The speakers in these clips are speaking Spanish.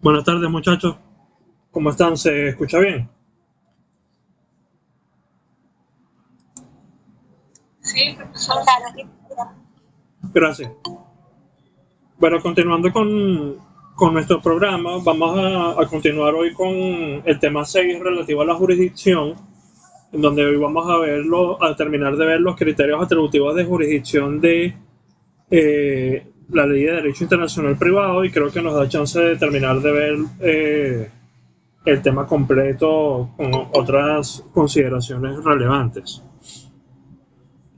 Buenas tardes, muchachos. ¿Cómo están? ¿Se escucha bien? Sí, profesor. Claro. Gracias. Bueno, continuando con nuestro programa, vamos a continuar hoy con el tema 6 relativo a la jurisdicción, en donde hoy vamos a terminar de ver los criterios atributivos de jurisdicción de la Ley de Derecho Internacional Privado, y creo que nos da chance de terminar de ver el tema completo con otras consideraciones relevantes.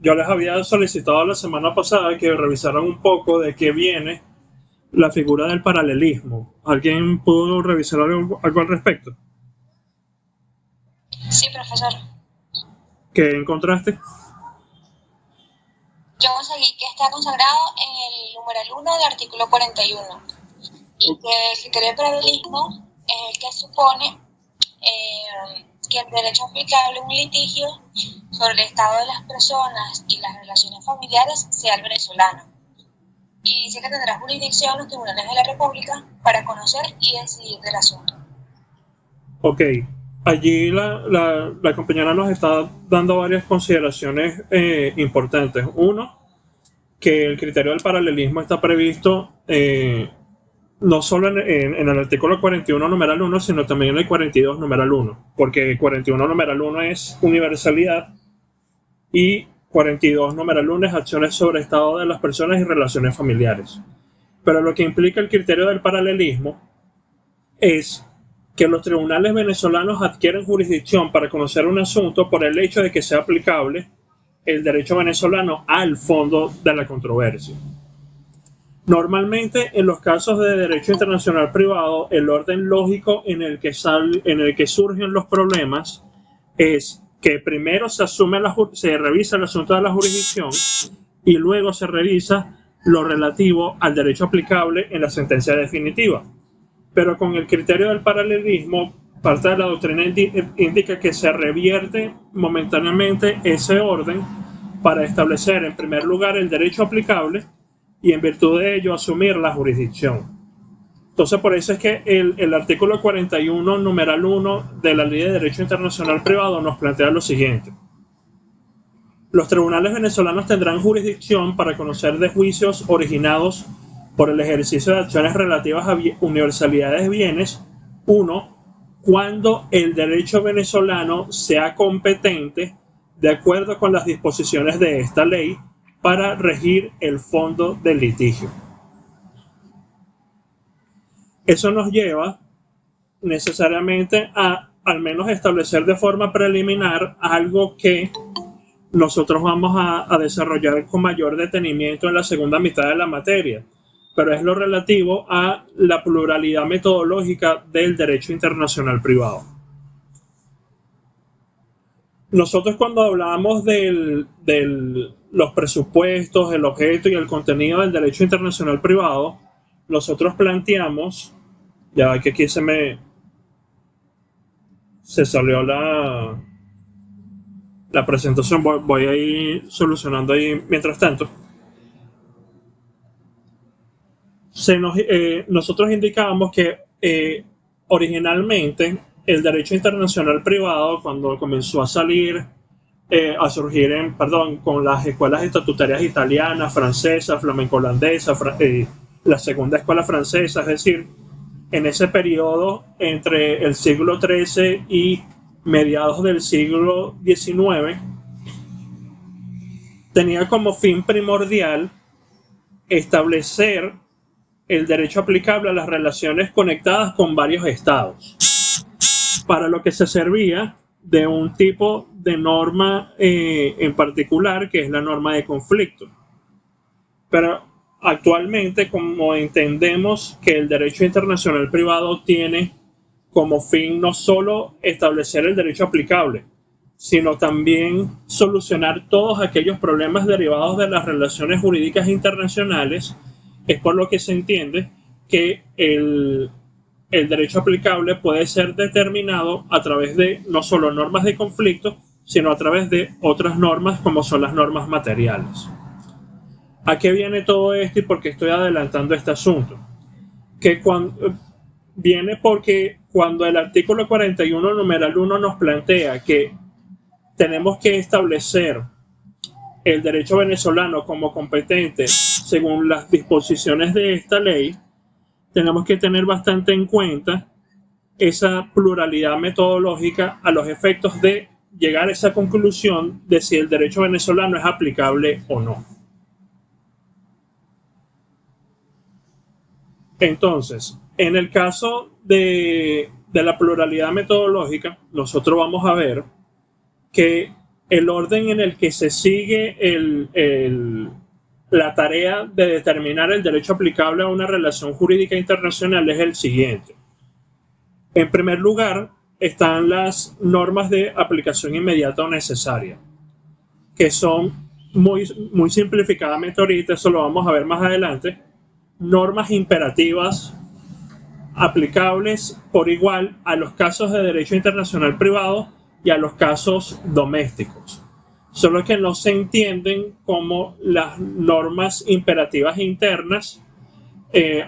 Yo les había solicitado la semana pasada que revisaran un poco de qué viene la figura del paralelismo. ¿Alguien pudo revisar algo al respecto? Sí, profesor. ¿Qué encontraste? Yo conseguí que está consagrado en el numeral 1 del artículo 41 y que el criterio de paralelismo es el que supone que el derecho aplicable a un litigio sobre el estado de las personas y las relaciones familiares sea el venezolano. Y dice que tendrá jurisdicción los tribunales de la República para conocer y decidir del asunto. Ok, allí la compañera nos está dando varias consideraciones importantes. Uno, que el criterio del paralelismo está previsto no solo en el artículo 41 numeral 1, sino también en el 42 numeral 1, porque 41 numeral 1 es universalidad y 42 numeral 1 es acciones sobre estado de las personas y relaciones familiares. Pero lo que implica el criterio del paralelismo es que los tribunales venezolanos adquieren jurisdicción para conocer un asunto por el hecho de que sea aplicable el derecho venezolano al fondo de la controversia. Normalmente, en los casos de derecho internacional privado, el orden lógico en el que surgen los problemas es que primero se revisa el asunto de la jurisdicción y luego se revisa lo relativo al derecho aplicable en la sentencia definitiva. Pero con el criterio del paralelismo, parte de la doctrina indica que se revierte momentáneamente ese orden para establecer en primer lugar el derecho aplicable y en virtud de ello asumir la jurisdicción. Entonces, por eso es que el artículo 41, numeral 1 de la Ley de Derecho Internacional Privado nos plantea lo siguiente. Los tribunales venezolanos tendrán jurisdicción para conocer de juicios originados por el ejercicio de acciones relativas a universalidades de bienes. 1. Cuando el derecho venezolano sea competente de acuerdo con las disposiciones de esta ley para regir el fondo del litigio. Eso nos lleva necesariamente a al menos establecer de forma preliminar algo que nosotros vamos a desarrollar con mayor detenimiento en la segunda mitad de la materia, pero es lo relativo a la pluralidad metodológica del derecho internacional privado. Nosotros cuando hablamos de los presupuestos, el objeto y el contenido del derecho internacional privado, nosotros planteamos, ya que aquí se salió la presentación, voy a ir solucionando ahí mientras tanto. Nosotros indicábamos que originalmente el derecho internacional privado, cuando comenzó a surgir con las escuelas estatutarias italianas, francesas, flamenco-holandesa, la segunda escuela francesa, es decir, en ese periodo entre el siglo XIII y mediados del siglo XIX, tenía como fin primordial establecer el derecho aplicable a las relaciones conectadas con varios estados, para lo que se servía de un tipo de norma en particular, que es la norma de conflicto. Pero actualmente, como entendemos que el derecho internacional privado tiene como fin no solo establecer el derecho aplicable, sino también solucionar todos aquellos problemas derivados de las relaciones jurídicas internacionales, es por lo que se entiende que el derecho aplicable puede ser determinado a través de no solo normas de conflicto, sino a través de otras normas como son las normas materiales. ¿A qué viene todo esto y por qué estoy adelantando este asunto? Que viene porque cuando el artículo 41, numeral 1 nos plantea que tenemos que establecer el derecho venezolano como competente según las disposiciones de esta ley, tenemos que tener bastante en cuenta esa pluralidad metodológica a los efectos de llegar a esa conclusión de si el derecho venezolano es aplicable o no. Entonces, en el caso de la pluralidad metodológica, nosotros vamos a ver que el orden en el que se sigue la tarea de determinar el derecho aplicable a una relación jurídica internacional es el siguiente. En primer lugar, están las normas de aplicación inmediata o necesaria, que son muy simplificadamente ahorita, eso lo vamos a ver más adelante, normas imperativas aplicables por igual a los casos de derecho internacional privado y a los casos domésticos. Solo que no se entienden como las normas imperativas internas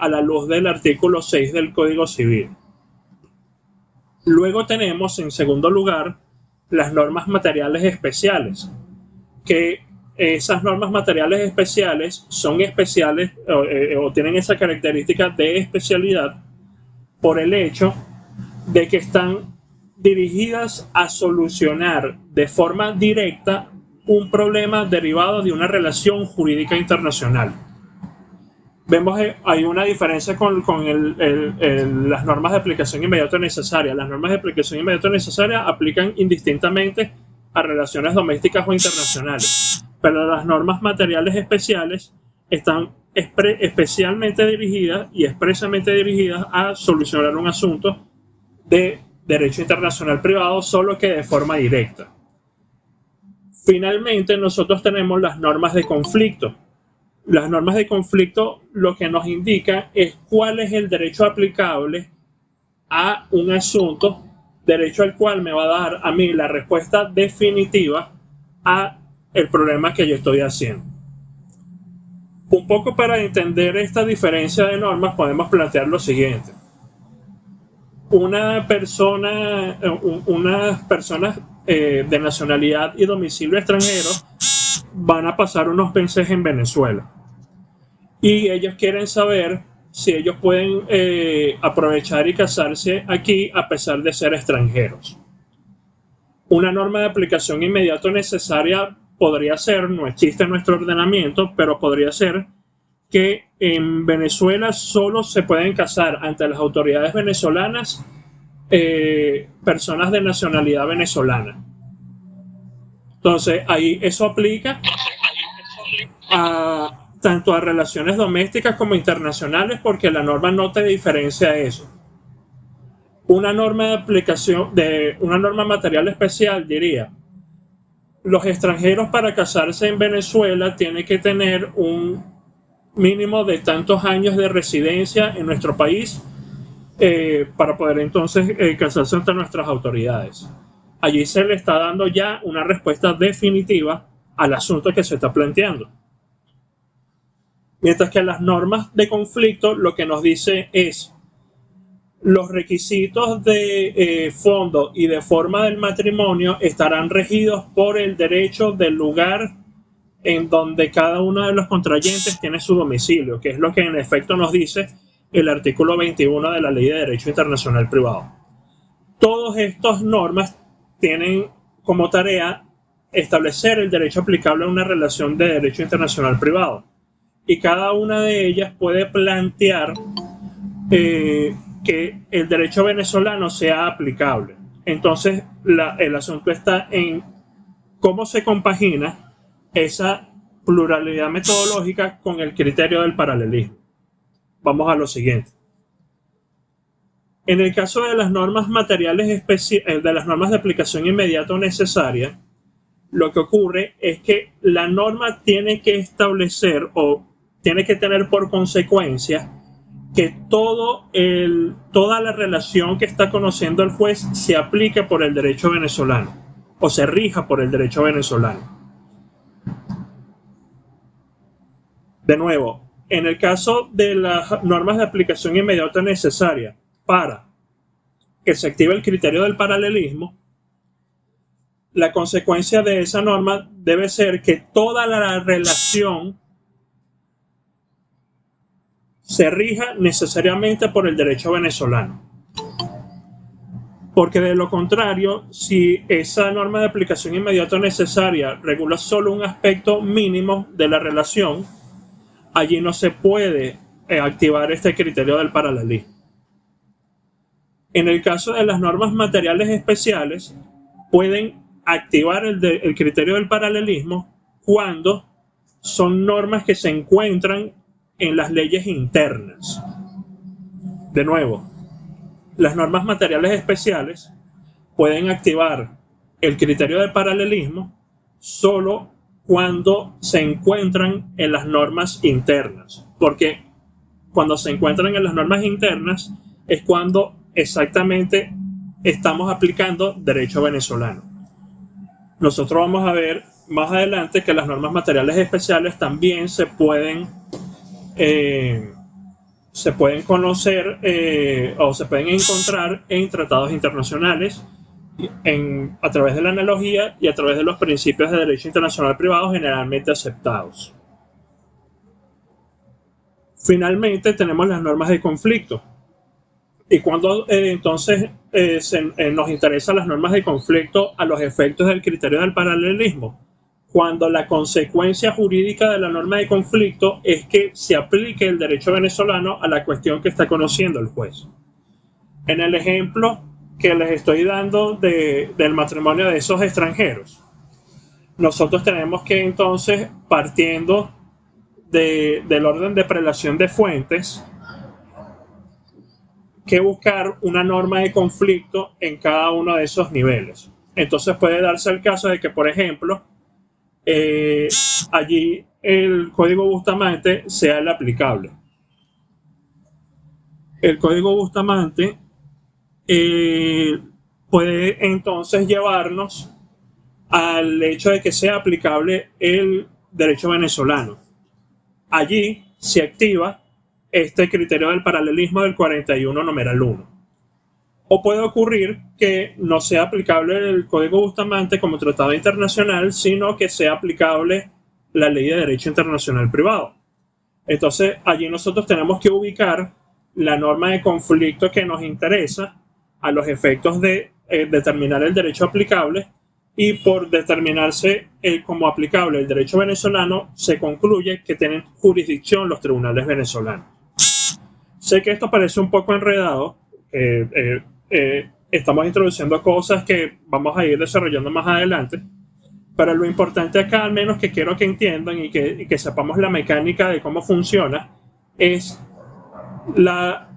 a la luz del artículo 6 del Código Civil. Luego tenemos, en segundo lugar, las normas materiales especiales, que esas normas materiales especiales son especiales o tienen esa característica de especialidad por el hecho de que están dirigidas a solucionar de forma directa un problema derivado de una relación jurídica internacional. Vemos que hay una diferencia con las normas de aplicación inmediata necesaria. Las normas de aplicación inmediata necesaria aplican indistintamente a relaciones domésticas o internacionales, pero las normas materiales especiales están especialmente dirigidas y expresamente dirigidas a solucionar un asunto de derecho internacional privado, solo que de forma directa. Finalmente, nosotros tenemos las normas de conflicto. Las normas de conflicto lo que nos indica es cuál es el derecho aplicable a un asunto, derecho al cual me va a dar a mí la respuesta definitiva a el problema que yo estoy haciendo. Un poco para entender esta diferencia de normas podemos plantear lo siguiente. Unas personas de nacionalidad y domicilio extranjero van a pasar unos meses en Venezuela y ellos quieren saber si ellos pueden aprovechar y casarse aquí a pesar de ser extranjeros. Una norma de aplicación inmediata necesaria podría ser, no existe en nuestro ordenamiento, pero podría ser que en Venezuela solo se pueden casar ante las autoridades venezolanas personas de nacionalidad venezolana. Entonces, ahí eso aplica tanto a relaciones domésticas como internacionales, porque la norma no te diferencia eso. Una norma de aplicación de una norma material especial diría: los extranjeros para casarse en Venezuela tienen que tener un mínimo de tantos años de residencia en nuestro país para poder entonces casarse ante nuestras autoridades. Allí se le está dando ya una respuesta definitiva al asunto que se está planteando. Mientras que las normas de conflicto lo que nos dice es: los requisitos de fondo y de forma del matrimonio estarán regidos por el derecho del lugar en donde cada uno de los contrayentes tiene su domicilio, que es lo que en efecto nos dice el artículo 21 de la Ley de Derecho Internacional Privado. Todas estas normas tienen como tarea establecer el derecho aplicable a una relación de derecho internacional privado, y cada una de ellas puede plantear que el derecho venezolano sea aplicable. Entonces, el asunto está en cómo se compagina esa pluralidad metodológica con el criterio del paralelismo. Vamos a lo siguiente. En el caso de las normas materiales de las normas de aplicación inmediata o necesaria, lo que ocurre es que la norma tiene que establecer o tiene que tener por consecuencia que toda la relación que está conociendo el juez se aplique por el derecho venezolano o se rija por el derecho venezolano. De nuevo, en el caso de las normas de aplicación inmediata necesaria, para que se active el criterio del paralelismo, la consecuencia de esa norma debe ser que toda la relación se rija necesariamente por el derecho venezolano. Porque de lo contrario, si esa norma de aplicación inmediata necesaria regula solo un aspecto mínimo de la relación, allí no se puede activar este criterio del paralelismo. En el caso de las normas materiales especiales, pueden activar el criterio del paralelismo cuando son normas que se encuentran en las leyes internas. De nuevo, las normas materiales especiales pueden activar el criterio de paralelismo solo cuando se encuentran en las normas internas, porque cuando se encuentran en las normas internas es cuando exactamente estamos aplicando derecho venezolano. Nosotros vamos a ver más adelante que las normas materiales especiales también se pueden conocer o se pueden encontrar en tratados internacionales a través de la analogía y a través de los principios de derecho internacional privado generalmente aceptados. Finalmente tenemos las normas de conflicto. Y cuando entonces nos interesan las normas de conflicto a los efectos del criterio del paralelismo, cuando la consecuencia jurídica de la norma de conflicto es que se aplique el derecho venezolano a la cuestión que está conociendo el juez. En el ejemplo que les estoy dando del matrimonio de esos extranjeros, nosotros tenemos que entonces, partiendo del orden de prelación de fuentes, que buscar una norma de conflicto en cada uno de esos niveles. Entonces puede darse el caso de que, por ejemplo, allí el código Bustamante sea el aplicable. El código Bustamante puede entonces llevarnos al hecho de que sea aplicable el derecho venezolano. Allí se activa este criterio del paralelismo del 41 numeral 1. O puede ocurrir que no sea aplicable el Código Bustamante como tratado internacional, sino que sea aplicable la Ley de Derecho Internacional Privado. Entonces, allí nosotros tenemos que ubicar la norma de conflicto que nos interesa a los efectos de determinar el derecho aplicable, y por determinarse como aplicable el derecho venezolano, se concluye que tienen jurisdicción los tribunales venezolanos. Sé que esto parece un poco enredado, estamos introduciendo cosas que vamos a ir desarrollando más adelante, pero lo importante acá, al menos que quiero que entiendan y que sepamos la mecánica de cómo funciona, es la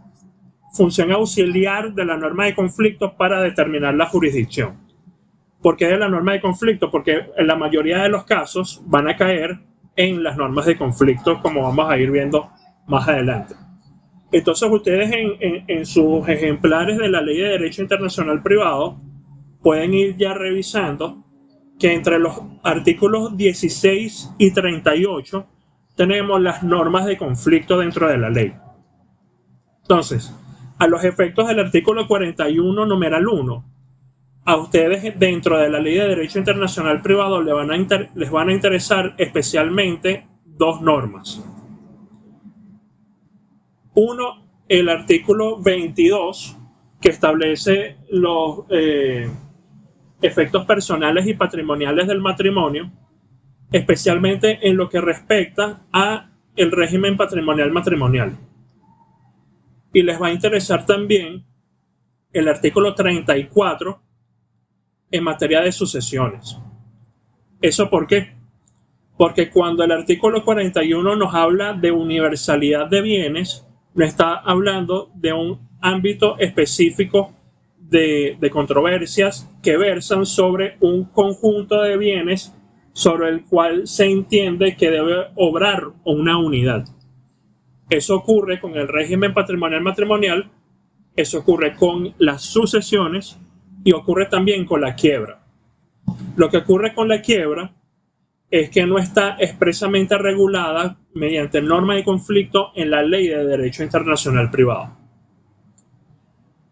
función auxiliar de la norma de conflicto para determinar la jurisdicción. ¿Por qué de la norma de conflicto? Porque en la mayoría de los casos van a caer en las normas de conflicto, como vamos a ir viendo más adelante. Entonces ustedes en sus ejemplares de la Ley de Derecho Internacional Privado pueden ir ya revisando que entre los artículos 16 y 38 tenemos las normas de conflicto dentro de la ley. Entonces, a los efectos del artículo 41 numeral 1, a ustedes dentro de la Ley de Derecho Internacional Privado les van a interesar especialmente dos normas. Uno, el artículo 22, que establece los efectos personales y patrimoniales del matrimonio, especialmente en lo que respecta a el régimen patrimonial matrimonial. Y les va a interesar también el artículo 34 en materia de sucesiones. ¿Eso por qué? Porque cuando el artículo 41 nos habla de universalidad de bienes, no está hablando de un ámbito específico de controversias que versan sobre un conjunto de bienes sobre el cual se entiende que debe obrar una unidad. Eso ocurre con el régimen patrimonial matrimonial, eso ocurre con las sucesiones y ocurre también con la quiebra. Lo que ocurre con la quiebra es que no está expresamente regulada mediante norma de conflicto en la Ley de Derecho Internacional Privado.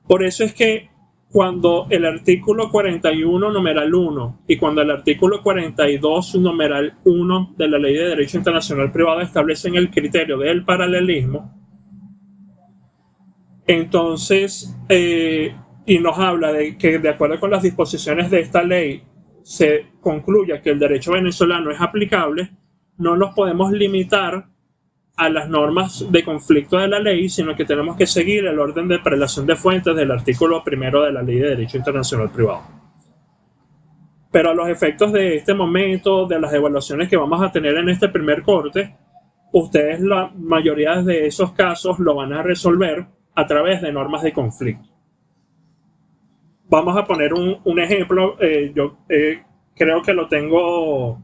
Por eso es que cuando el artículo 41, numeral 1, y cuando el artículo 42, numeral 1 de la Ley de Derecho Internacional Privado establecen el criterio del paralelismo, entonces, y nos habla de que de acuerdo con las disposiciones de esta ley se concluya que el derecho venezolano es aplicable, no nos podemos limitar a las normas de conflicto de la ley, sino que tenemos que seguir el orden de prelación de fuentes del artículo 1 de la Ley de Derecho Internacional Privado. Pero a los efectos de este momento, de las evaluaciones que vamos a tener en este primer corte, ustedes la mayoría de esos casos lo van a resolver a través de normas de conflicto. Vamos a poner un ejemplo. Yo creo que lo tengo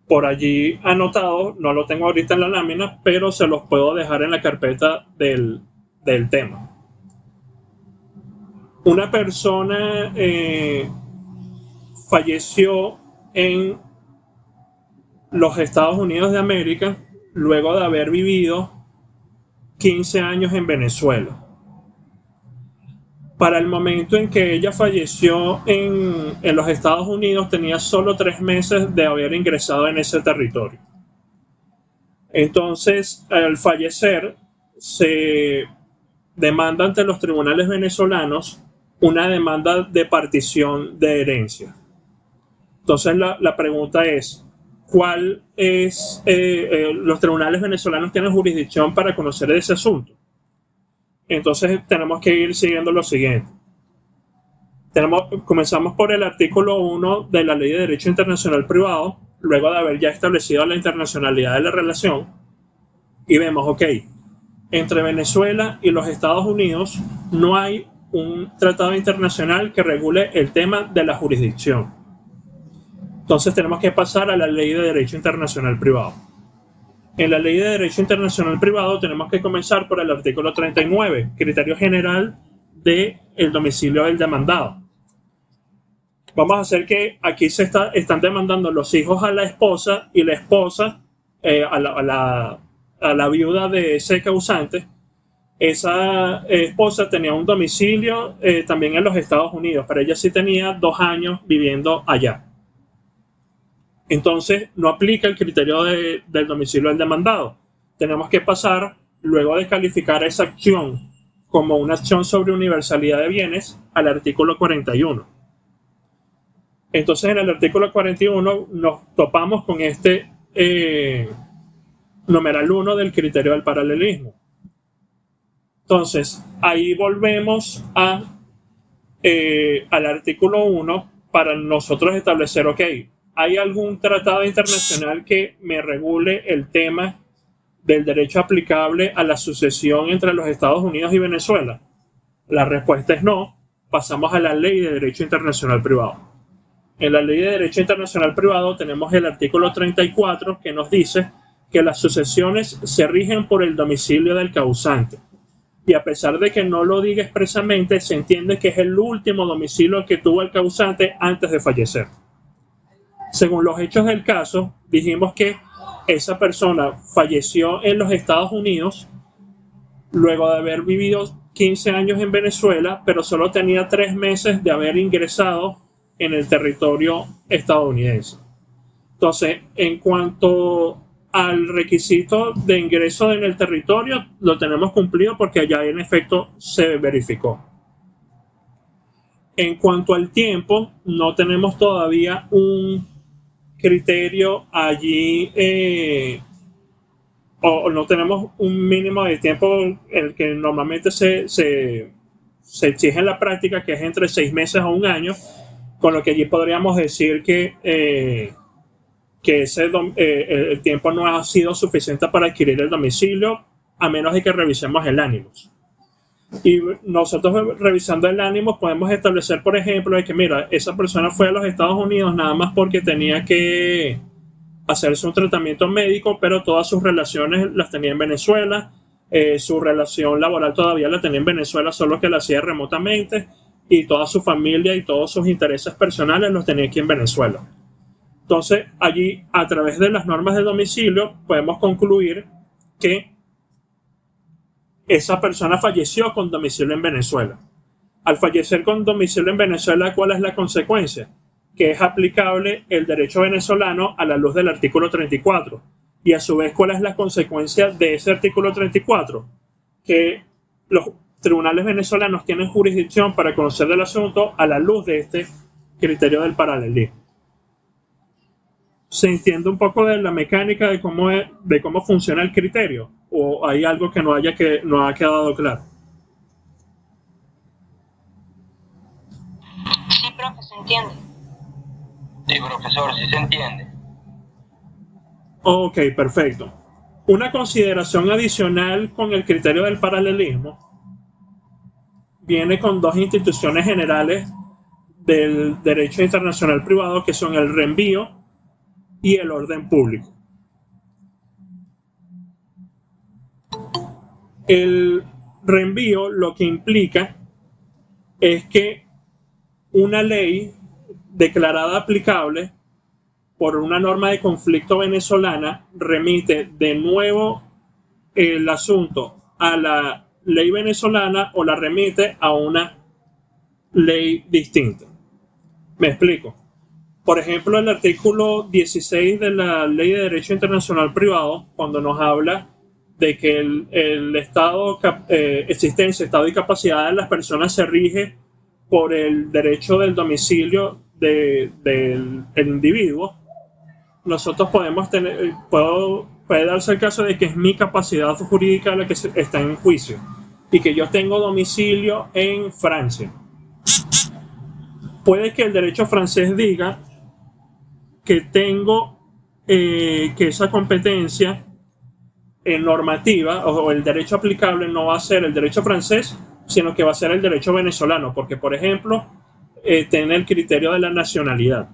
por allí anotado, no lo tengo ahorita en la lámina, pero se los puedo dejar en la carpeta del tema. Una persona falleció en los Estados Unidos de América luego de haber vivido 15 años en Venezuela. Para el momento en que ella falleció en los Estados Unidos, tenía solo 3 meses de haber ingresado en ese territorio. Entonces, al fallecer, se demanda ante los tribunales venezolanos una demanda de partición de herencia. Entonces, la pregunta es, ¿cuál es? Los tribunales venezolanos tienen jurisdicción para conocer ese asunto. Entonces tenemos que ir siguiendo lo siguiente. Comenzamos por el artículo 1 de la Ley de Derecho Internacional Privado, luego de haber ya establecido la internacionalidad de la relación, y vemos, ok, entre Venezuela y los Estados Unidos no hay un tratado internacional que regule el tema de la jurisdicción. Entonces tenemos que pasar a la Ley de Derecho Internacional Privado. En la Ley de Derecho Internacional Privado tenemos que comenzar por el artículo 39, criterio general del domicilio del demandado. Vamos a hacer que aquí están demandando los hijos a la esposa y la esposa a la viuda de ese causante. Esa esposa tenía un domicilio también en los Estados Unidos, pero ella sí tenía 2 años viviendo allá. Entonces no aplica el criterio del domicilio del demandado. Tenemos que pasar, luego de calificar esa acción como una acción sobre universalidad de bienes, al artículo 41. Entonces en el artículo 41 nos topamos con este numeral 1 del criterio del paralelismo. Entonces ahí volvemos al artículo 1 para nosotros establecer, ok, ¿hay algún tratado internacional que me regule el tema del derecho aplicable a la sucesión entre los Estados Unidos y Venezuela? La respuesta es no. Pasamos a la Ley de Derecho Internacional Privado. En la Ley de Derecho Internacional Privado tenemos el artículo 34 que nos dice que las sucesiones se rigen por el domicilio del causante. Y a pesar de que no lo diga expresamente, se entiende que es el último domicilio que tuvo el causante antes de fallecer. Según los hechos del caso, dijimos que esa persona falleció en los Estados Unidos luego de haber vivido 15 años en Venezuela, pero solo tenía 3 meses de haber ingresado en el territorio estadounidense. Entonces, en cuanto al requisito de ingreso en el territorio, lo tenemos cumplido porque allá en efecto se verificó. En cuanto al tiempo, no tenemos todavía un criterio allí o no tenemos un mínimo de tiempo en el que normalmente se exige en la práctica, que es entre 6 meses a 1 año, con lo que allí podríamos decir que el tiempo no ha sido suficiente para adquirir el domicilio, a menos de que revisemos el ánimos. Y nosotros revisando el ánimo podemos establecer, por ejemplo, de que mira, esa persona fue a los Estados Unidos nada más porque tenía que hacerse un tratamiento médico, pero todas sus relaciones las tenía en Venezuela, su relación laboral todavía la tenía en Venezuela, solo que la hacía remotamente, y toda su familia y todos sus intereses personales los tenía aquí en Venezuela. Entonces, allí, a través de las normas de domicilio, podemos concluir que esa persona falleció con domicilio en Venezuela. Al fallecer con domicilio en Venezuela, ¿cuál es la consecuencia? Que es aplicable el derecho venezolano a la luz del artículo 34. Y a su vez, ¿cuál es la consecuencia de ese artículo 34? Que los tribunales venezolanos tienen jurisdicción para conocer del asunto a la luz de este criterio del paralelismo. ¿Se entiende un poco de la mecánica de cómo funciona el criterio? ¿O hay algo que no ha quedado claro? Sí, profe, se entiende. Sí, profesor, sí se entiende. Ok, perfecto. Una consideración adicional con el criterio del paralelismo viene con dos instituciones generales del derecho internacional privado, que son el reenvío y el orden público. El reenvío lo que implica es que una ley declarada aplicable por una norma de conflicto venezolana remite de nuevo el asunto a la ley venezolana o la remite a una ley distinta. Me explico. Por ejemplo, el artículo 16 de la Ley de Derecho Internacional Privado, cuando nos habla de que el estado existencia, estado y capacidad de las personas se rige por el derecho del domicilio del individuo, nosotros puede darse el caso de que es mi capacidad jurídica la que está en juicio y que yo tengo domicilio en Francia. Puede que el derecho francés diga que tengo que esa competencia normativa o el derecho aplicable no va a ser el derecho francés, sino que va a ser el derecho venezolano, porque, por ejemplo, tiene el criterio de la nacionalidad.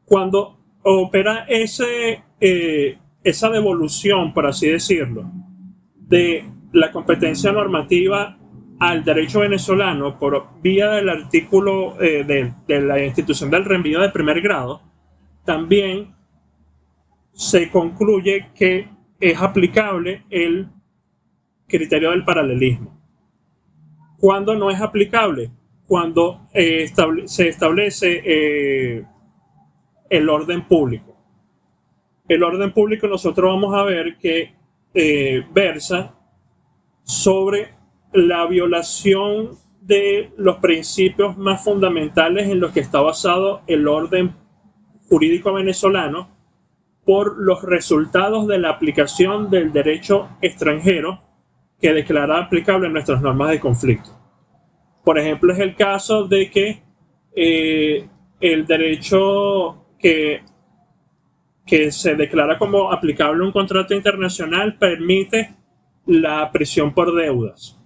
Cuando opera esa devolución, por así decirlo, de la competencia normativa al derecho venezolano por vía del artículo de la institución del reenvío de primer grado, también se concluye que es aplicable el criterio del paralelismo. ¿Cuándo no es aplicable? Cuando se establece el orden público. El orden público nosotros vamos a ver que versa sobre la violación de los principios más fundamentales en los que está basado el orden jurídico venezolano por los resultados de la aplicación del derecho extranjero que declara aplicable en nuestras normas de conflicto. Por ejemplo, es el caso de que el derecho que se declara como aplicable a un contrato internacional permite la prisión por deudas.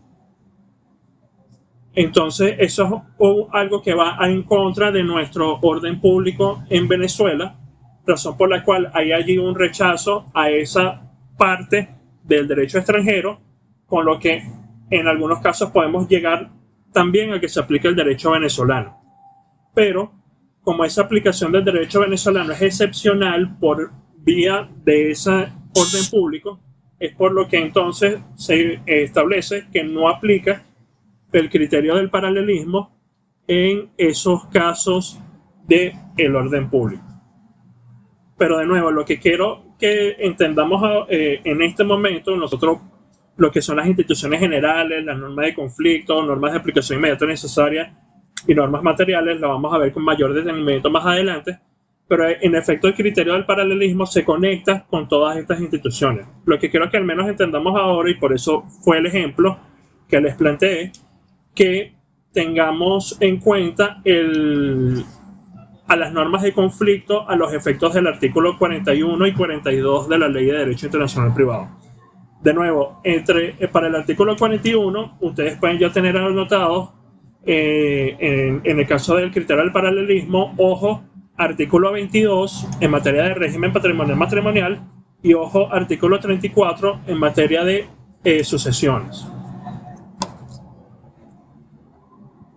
Entonces, eso es algo que va en contra de nuestro orden público en Venezuela, razón por la cual hay allí un rechazo a esa parte del derecho extranjero, con lo que en algunos casos podemos llegar también a que se aplique el derecho venezolano. Pero, como esa aplicación del derecho venezolano es excepcional por vía de ese orden público, es por lo que entonces se establece que no aplica el criterio del paralelismo en esos casos del orden público. Pero de nuevo, lo que quiero que entendamos en este momento, nosotros lo que son las instituciones generales, las normas de conflicto, normas de aplicación inmediata necesaria y normas materiales, la vamos a ver con mayor detenimiento más adelante, pero en efecto el criterio del paralelismo se conecta con todas estas instituciones. Lo que quiero que al menos entendamos ahora, y por eso fue el ejemplo que les planteé, que tengamos en cuenta a las normas de conflicto a los efectos del artículo 41 y 42 de la Ley de Derecho Internacional Privado. De nuevo, para el artículo 41, ustedes pueden ya tener anotado, en el caso del criterio del paralelismo, ojo, artículo 22 en materia de régimen patrimonial matrimonial y ojo, artículo 34 en materia de sucesiones.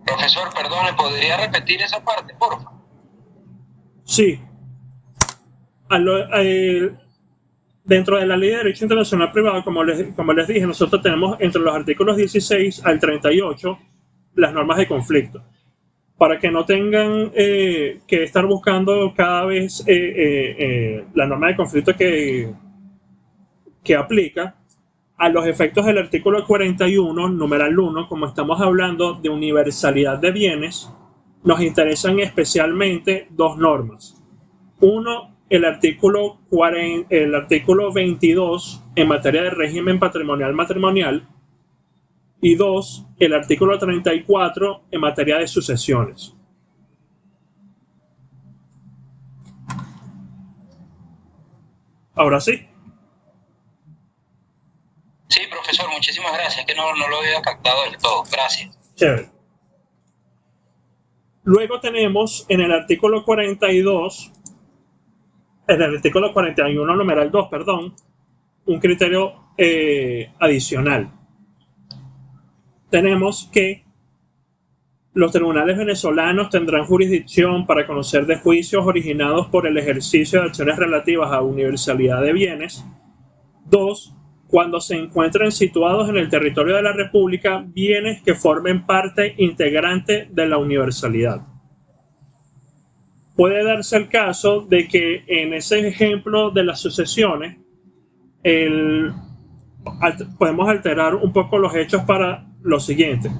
Profesor, perdone, ¿podría repetir esa parte, por favor? Sí. Dentro de la Ley de Derecho Internacional Privado, como les dije, nosotros tenemos entre los artículos 16 al 38 las normas de conflicto, para que no tengan que estar buscando cada vez la norma de conflicto que aplica. A los efectos del artículo 41, numeral 1, como estamos hablando de universalidad de bienes, nos interesan especialmente dos normas. Uno, el artículo 22 en materia de régimen patrimonial matrimonial, y dos, el artículo 34 en materia de sucesiones. Ahora sí. Sí, profesor, muchísimas gracias, que no lo había captado del todo. Gracias. Chévere. Luego tenemos en el artículo 42, en el artículo 41, numeral 2, perdón, un criterio adicional. Tenemos que los tribunales venezolanos tendrán jurisdicción para conocer de juicios originados por el ejercicio de acciones relativas a universalidad de bienes. 2. Cuando se encuentren situados en el territorio de la República bienes que formen parte integrante de la universalidad. Puede darse el caso de que en ese ejemplo de las sucesiones podemos alterar un poco los hechos para lo siguiente.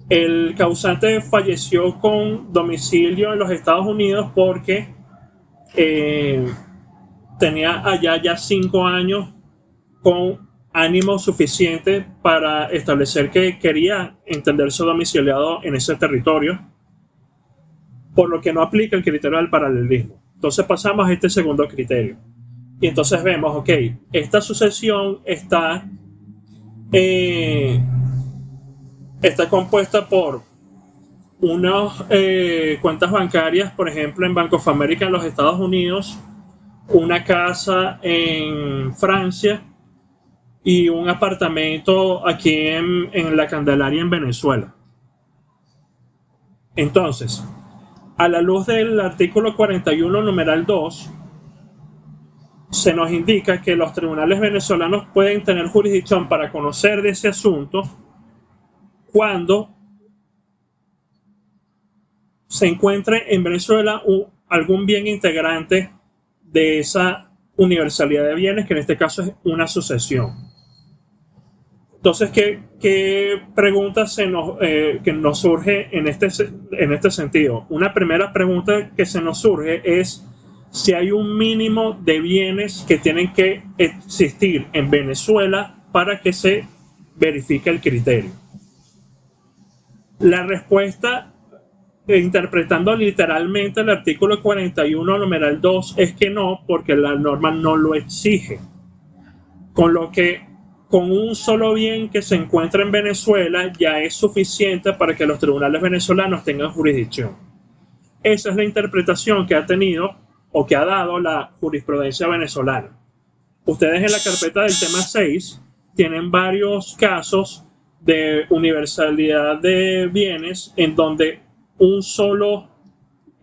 El causante falleció con domicilio en los Estados Unidos porque tenía allá ya 5 años con ánimo suficiente para establecer que quería entenderse domiciliado en ese territorio, por lo que no aplica el criterio del paralelismo. Entonces pasamos a este segundo criterio. Y entonces vemos, ok, esta sucesión está compuesta por unas cuentas bancarias, por ejemplo, en Bank of America en los Estados Unidos, una casa en Francia y un apartamento aquí en La Candelaria, en Venezuela. Entonces, a la luz del artículo 41, numeral 2, se nos indica que los tribunales venezolanos pueden tener jurisdicción para conocer de ese asunto cuando se encuentre en Venezuela algún bien integrante de esa universalidad de bienes, que en este caso es una sucesión. Entonces, ¿qué pregunta que nos surge en este sentido? Una primera pregunta que se nos surge es si hay un mínimo de bienes que tienen que existir en Venezuela para que se verifique el criterio. La respuesta, interpretando literalmente el artículo 41, numeral 2, es que no, porque la norma no lo exige. Con lo que con un solo bien que se encuentra en Venezuela ya es suficiente para que los tribunales venezolanos tengan jurisdicción. Esa es la interpretación que ha tenido o que ha dado la jurisprudencia venezolana. Ustedes en la carpeta del tema 6 tienen varios casos de universalidad de bienes en donde un solo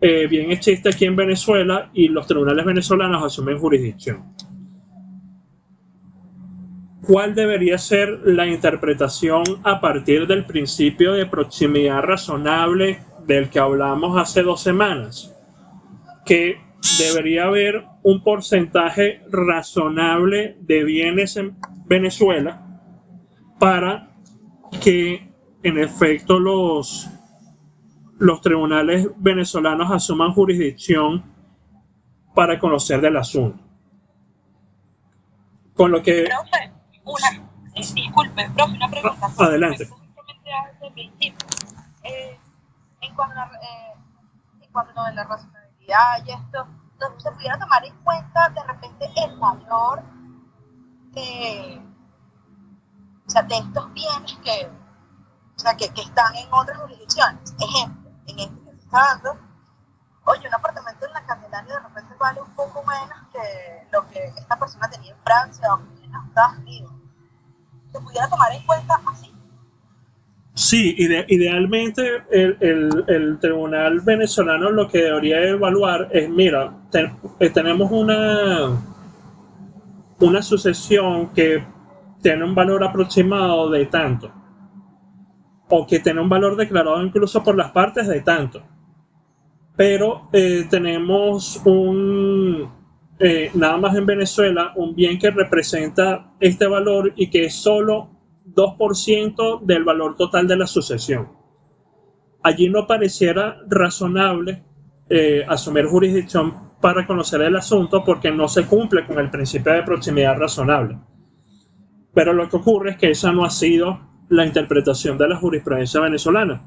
bien existe aquí en Venezuela y los tribunales venezolanos asumen jurisdicción. ¿Cuál debería ser la interpretación a partir del principio de proximidad razonable del que hablamos hace 2 semanas? Que debería haber un porcentaje razonable de bienes en Venezuela para que en efecto los tribunales venezolanos asuman jurisdicción para conocer del asunto. Con lo que... Disculpe, profe, una pregunta. Adelante. En cuanto a la racionalidad y esto, entonces se pudiera tomar en cuenta de repente el valor de estos bienes que están en otras jurisdicciones. Ejemplo, en este que se está dando, oye, un apartamento en La Candelaria de repente vale un poco menos que lo que esta persona tenía en Francia o en los Estados Unidos. ¿Se pudiera tomar en cuenta así? Sí, idealmente el tribunal venezolano lo que debería evaluar es, mira, tenemos una sucesión que tiene un valor aproximado de tanto. o que tiene un valor declarado incluso por las partes de tanto. Pero tenemos nada más en Venezuela, un bien que representa este valor y que es solo 2% del valor total de la sucesión. Allí no pareciera razonable asumir jurisdicción para conocer el asunto porque no se cumple con el principio de proximidad razonable. Pero lo que ocurre es que esa no ha sido la interpretación de la jurisprudencia venezolana.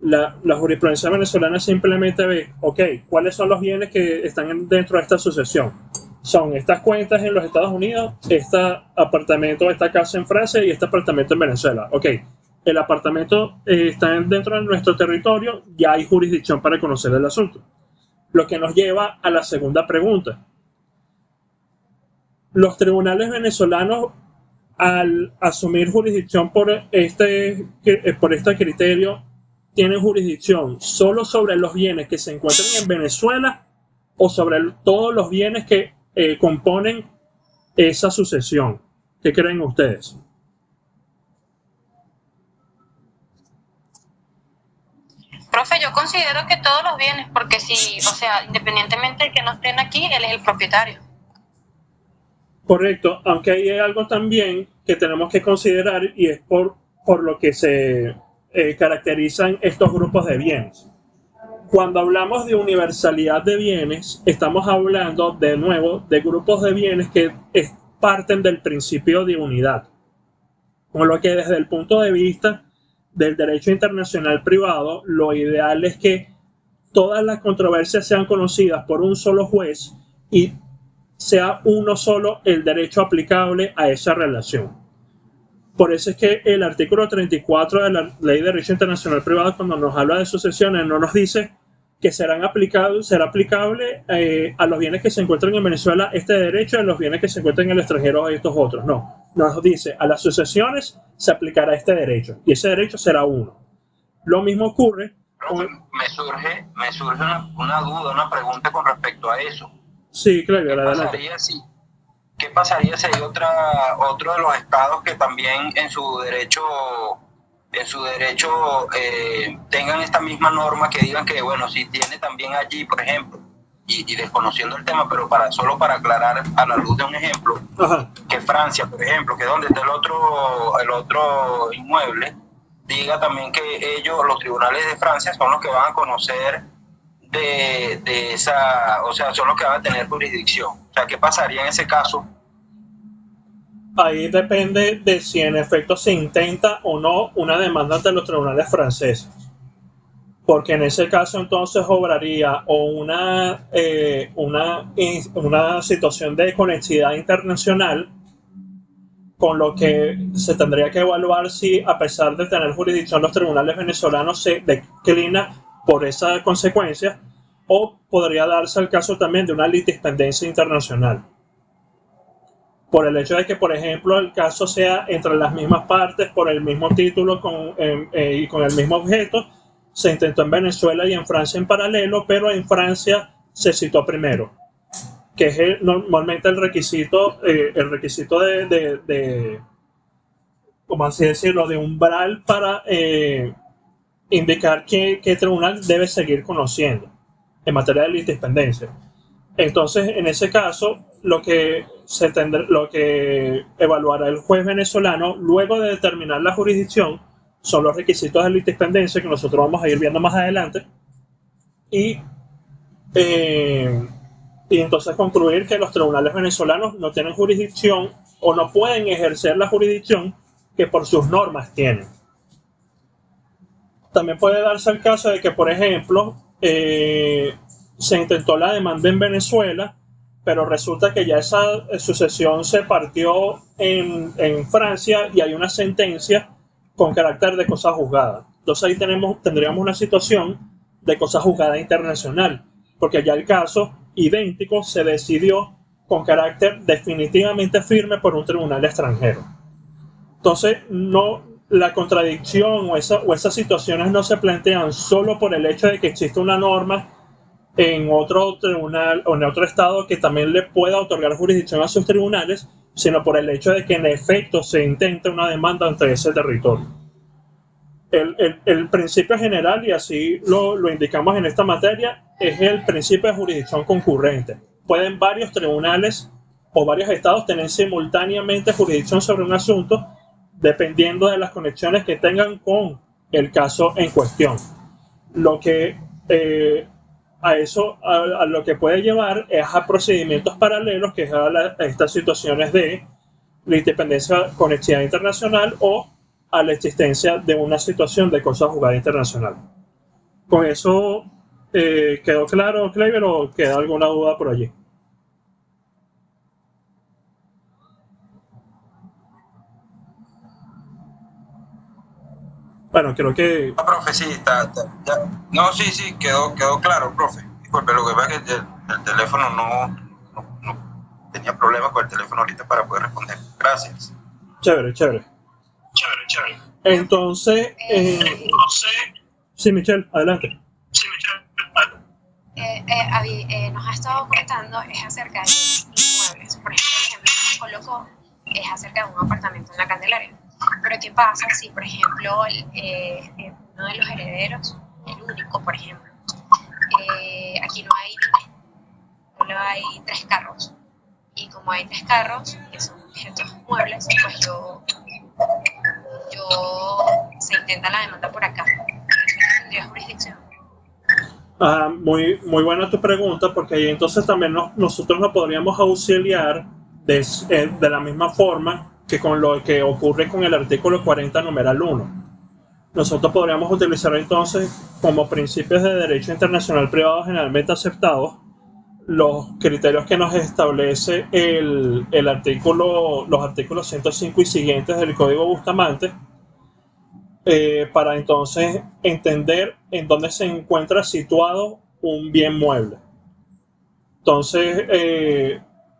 La jurisprudencia venezolana simplemente ve, ok, ¿cuáles son los bienes que están dentro de esta sucesión? Son estas cuentas en los Estados Unidos, este apartamento, esta casa en Francia y este apartamento en Venezuela. Ok, el apartamento está dentro de nuestro territorio, ya hay jurisdicción para conocer el asunto. Lo que nos lleva a la segunda pregunta. Los tribunales venezolanos, al asumir jurisdicción por este criterio, tienen jurisdicción solo sobre los bienes que se encuentran en Venezuela o sobre todos los bienes que componen esa sucesión. ¿Qué creen ustedes? Profe, yo considero que todos los bienes, porque si, o sea, independientemente de que no estén aquí, él es el propietario. Correcto, aunque hay algo también que tenemos que considerar y es por lo que se caracterizan estos grupos de bienes. Cuando hablamos de universalidad de bienes, estamos hablando de nuevo de grupos de bienes que parten del principio de unidad. Con lo que desde el punto de vista del derecho internacional privado, lo ideal es que todas las controversias sean conocidas por un solo juez y sea uno solo el derecho aplicable a esa relación. Por eso es que el artículo 34 de la Ley de Derecho Internacional Privado, cuando nos habla de sucesiones, no nos dice que será aplicable a los bienes que se encuentran en Venezuela este derecho y a los bienes que se encuentran en el extranjero estos otros. No, nos dice a las sucesiones se aplicará este derecho y ese derecho será uno. Lo mismo ocurre con... Me surge una duda, una pregunta con respecto a eso. Sí, claro, adelante. ¿Qué pasaría si hay otro de los estados que también en su derecho tengan esta misma norma, que digan que, bueno, si tiene también allí, por ejemplo, y desconociendo el tema, pero solo para aclarar a la luz de un ejemplo, ajá, que Francia, por ejemplo, que es donde está el otro inmueble, diga también que ellos, los tribunales de Francia, son los que van a conocer de esa, o sea, son los que van a tener jurisdicción. O sea, ¿qué pasaría en ese caso? Ahí depende de si en efecto se intenta o no una demanda ante los tribunales franceses. Porque en ese caso entonces obraría o una situación de conexidad internacional, con lo que se tendría que evaluar si, a pesar de tener jurisdicción, los tribunales venezolanos se declina por esa consecuencia, o podría darse el caso también de una litispendencia internacional. Por el hecho de que, por ejemplo, el caso sea entre las mismas partes, por el mismo título y con el mismo objeto, se intentó en Venezuela y en Francia en paralelo, pero en Francia se citó primero, que es normalmente el requisito de ¿cómo así decirlo?, de umbral para indicar qué tribunal debe seguir conociendo en materia de litispendencia. Entonces, en ese caso, lo que evaluará el juez venezolano luego de determinar la jurisdicción son los requisitos de litispendencia, que nosotros vamos a ir viendo más adelante, y entonces concluir que los tribunales venezolanos no tienen jurisdicción o no pueden ejercer la jurisdicción que por sus normas tienen. También puede darse el caso de que, por ejemplo, se intentó la demanda en Venezuela, pero resulta que ya esa sucesión se partió en Francia y hay una sentencia con carácter de cosa juzgada. Entonces ahí tendríamos una situación de cosa juzgada internacional, porque ya el caso idéntico se decidió con carácter definitivamente firme por un tribunal extranjero. Entonces, la contradicción o esas situaciones no se plantean solo por el hecho de que existe una norma en otro tribunal o en otro estado que también le pueda otorgar jurisdicción a sus tribunales, sino por el hecho de que en efecto se intente una demanda ante ese territorio. el principio general, y así lo indicamos en esta materia, es el principio de jurisdicción concurrente. Pueden varios tribunales o varios estados tener simultáneamente jurisdicción sobre un asunto dependiendo de las conexiones que tengan con el caso en cuestión. Lo que a lo que puede llevar es a procedimientos paralelos, que es a estas situaciones de la independencia, conexidad internacional o a la existencia de una situación de cosa juzgada internacional. ¿Con eso quedó claro, Kleiber, o queda alguna duda por allí? Bueno, creo que... No, profe, sí, ya. No, sí, quedó claro, profe. Disculpe, lo que pasa es que el teléfono no tenía problemas con el teléfono ahorita para poder responder. Gracias. Chévere. Entonces, sí, Michelle, adelante. Nos ha estado contando es acerca de inmuebles. Por ejemplo, colocó es acerca de un apartamento en la Candelaria. Pero ¿qué pasa si, por ejemplo, uno de los herederos, el único, por ejemplo, aquí no hay bienes, solo hay 3 carros? Y como hay 3 carros que son objetos muebles, pues se intenta la demanda por acá. ¿Tendría jurisdicción? Muy buena tu pregunta, porque ahí entonces también nosotros nos podríamos auxiliar de la misma forma que con lo que ocurre con el artículo 40, numeral 1. Nosotros podríamos utilizar entonces como principios de derecho internacional privado generalmente aceptados los criterios que nos establece los artículos 105 y siguientes del Código Bustamante, para entonces entender en dónde se encuentra situado un bien mueble. Entonces,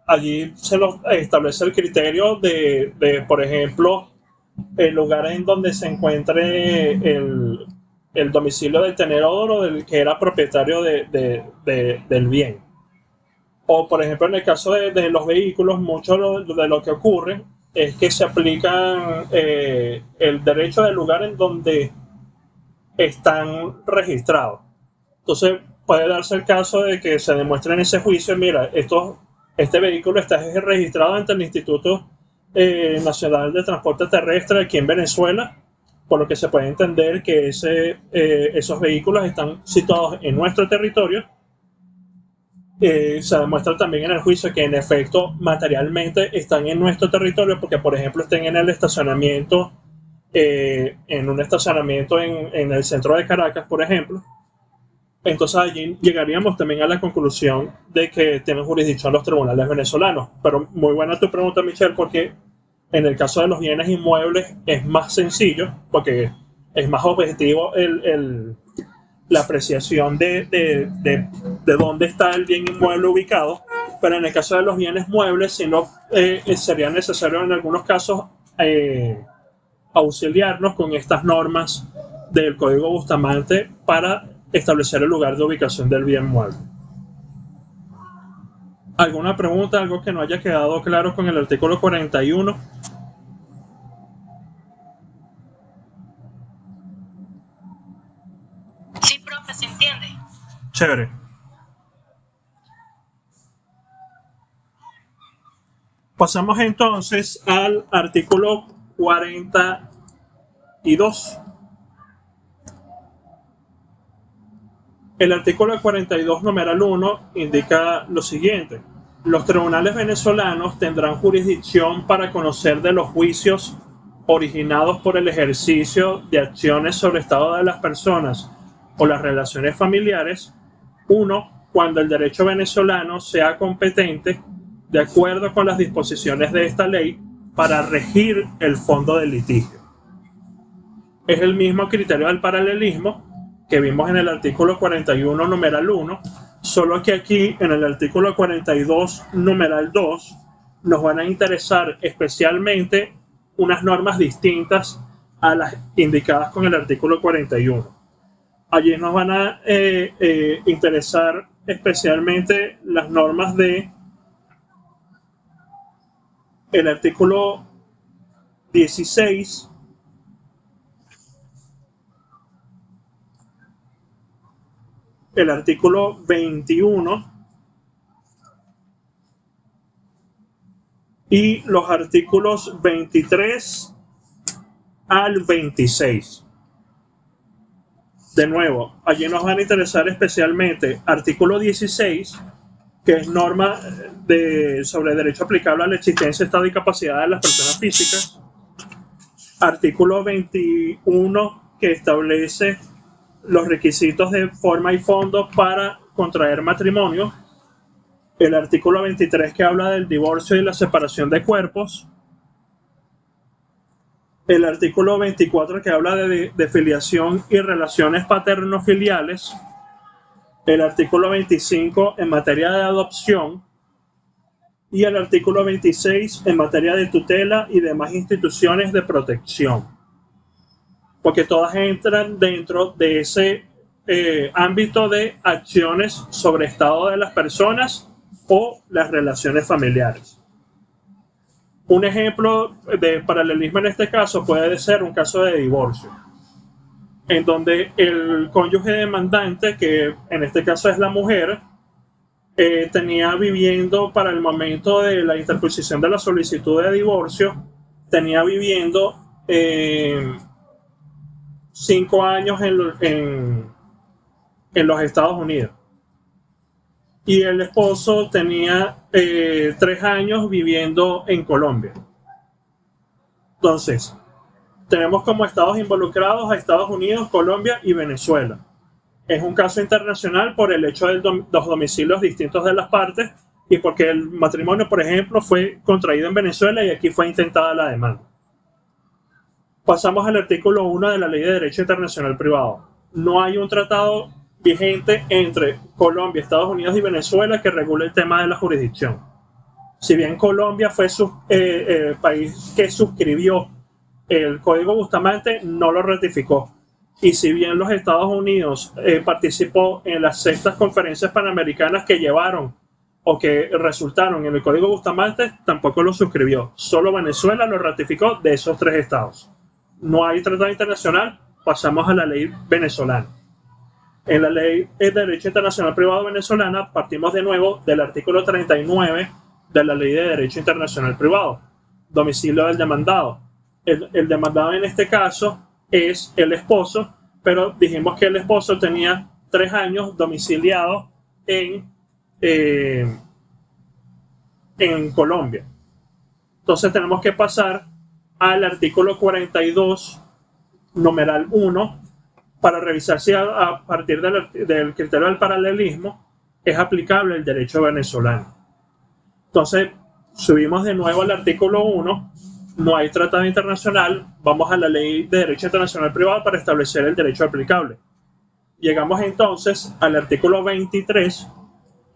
allí se nos establece el criterio de, por ejemplo, el lugar en donde se encuentre el domicilio del tenedor o del que era propietario del bien. O, por ejemplo, en el caso de los vehículos, mucho de lo que ocurre es que se aplican el derecho del lugar en donde están registrados. Entonces, puede darse el caso de que se demuestre en ese juicio, mira, este vehículo está registrado ante el Instituto Nacional de Transporte Terrestre aquí en Venezuela, por lo que se puede entender que esos vehículos están situados en nuestro territorio. Se demuestra también en el juicio que en efecto materialmente están en nuestro territorio, porque por ejemplo estén en el estacionamiento, en un estacionamiento en el centro de Caracas, por ejemplo. Entonces allí llegaríamos también a la conclusión de que tienen jurisdicción los tribunales venezolanos. Pero muy buena tu pregunta, Michelle, porque en el caso de los bienes inmuebles es más sencillo, porque es más objetivo la apreciación de dónde está el bien inmueble ubicado. Pero en el caso de los bienes muebles, sería necesario en algunos casos auxiliarnos con estas normas del Código Bustamante para establecer el lugar de ubicación del bien mueble. ¿Alguna pregunta, algo que no haya quedado claro con el artículo 41? Sí, profe, ¿se entiende? Chévere. Pasamos entonces al artículo 42. El artículo 42, numeral 1, indica lo siguiente. Los tribunales venezolanos tendrán jurisdicción para conocer de los juicios originados por el ejercicio de acciones sobre el estado de las personas o las relaciones familiares. 1. Cuando el derecho venezolano sea competente, de acuerdo con las disposiciones de esta ley, para regir el fondo del litigio. Es el mismo criterio del paralelismo que vimos en el artículo 41, numeral 1, solo que aquí en el artículo 42, numeral 2, nos van a interesar especialmente unas normas distintas a las indicadas con el artículo 41. Allí nos van a interesar especialmente las normas de el artículo 16, el artículo 21 y los artículos 23 al 26. De nuevo, allí nos van a interesar especialmente artículo 16, que es norma sobre derecho aplicable a la existencia, estado y capacidad de las personas físicas. Artículo 21, que establece los requisitos de forma y fondo para contraer matrimonio. El artículo 23, que habla del divorcio y la separación de cuerpos. El artículo 24, que habla de filiación y relaciones paterno-filiales. El artículo 25 en materia de adopción. Y el artículo 26 en materia de tutela y demás instituciones de protección. Porque todas entran dentro de ese ámbito de acciones sobre estado de las personas o las relaciones familiares. Un ejemplo de paralelismo en este caso puede ser un caso de divorcio, en donde el cónyuge demandante, que en este caso es la mujer, tenía viviendo para el momento de la interposición de la solicitud de divorcio, tenía viviendo 5 años en los Estados Unidos. Y el esposo tenía 3 años viviendo en Colombia. Entonces, tenemos como estados involucrados a Estados Unidos, Colombia y Venezuela. Es un caso internacional por el hecho de los domicilios distintos de las partes y porque el matrimonio, por ejemplo, fue contraído en Venezuela y aquí fue intentada la demanda. Pasamos al artículo 1 de la Ley de Derecho Internacional Privado. No hay un tratado vigente entre Colombia, Estados Unidos y Venezuela que regule el tema de la jurisdicción. Si bien Colombia fue el país que suscribió el Código Bustamante, no lo ratificó. Y si bien los Estados Unidos participó en las 6ª conferencias panamericanas que llevaron o que resultaron en el Código Bustamante, tampoco lo suscribió. Solo Venezuela lo ratificó de esos 3 estados. No hay tratado internacional, pasamos a la ley venezolana. En la Ley de Derecho Internacional Privado venezolana partimos de nuevo del artículo 39 de la Ley de Derecho Internacional Privado, domicilio del demandado. El demandado en este caso es el esposo, pero dijimos que el esposo tenía 3 años domiciliado en Colombia. Entonces tenemos que pasar al artículo 42, numeral 1, para revisar si a partir del criterio del paralelismo es aplicable el derecho venezolano. Entonces, subimos de nuevo al artículo 1, no hay tratado internacional, vamos a la Ley de Derecho Internacional Privado para establecer el derecho aplicable. Llegamos entonces al artículo 23,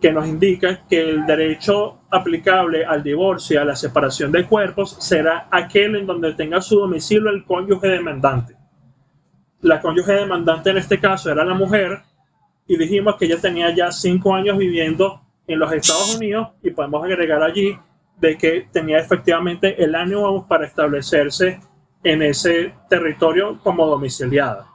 que nos indica que el derecho aplicable al divorcio y a la separación de cuerpos será aquel en donde tenga su domicilio el cónyuge demandante. La cónyuge demandante en este caso era la mujer y dijimos que ella tenía ya 5 años viviendo en los Estados Unidos y podemos agregar allí de que tenía efectivamente el ánimo para establecerse en ese territorio como domiciliada,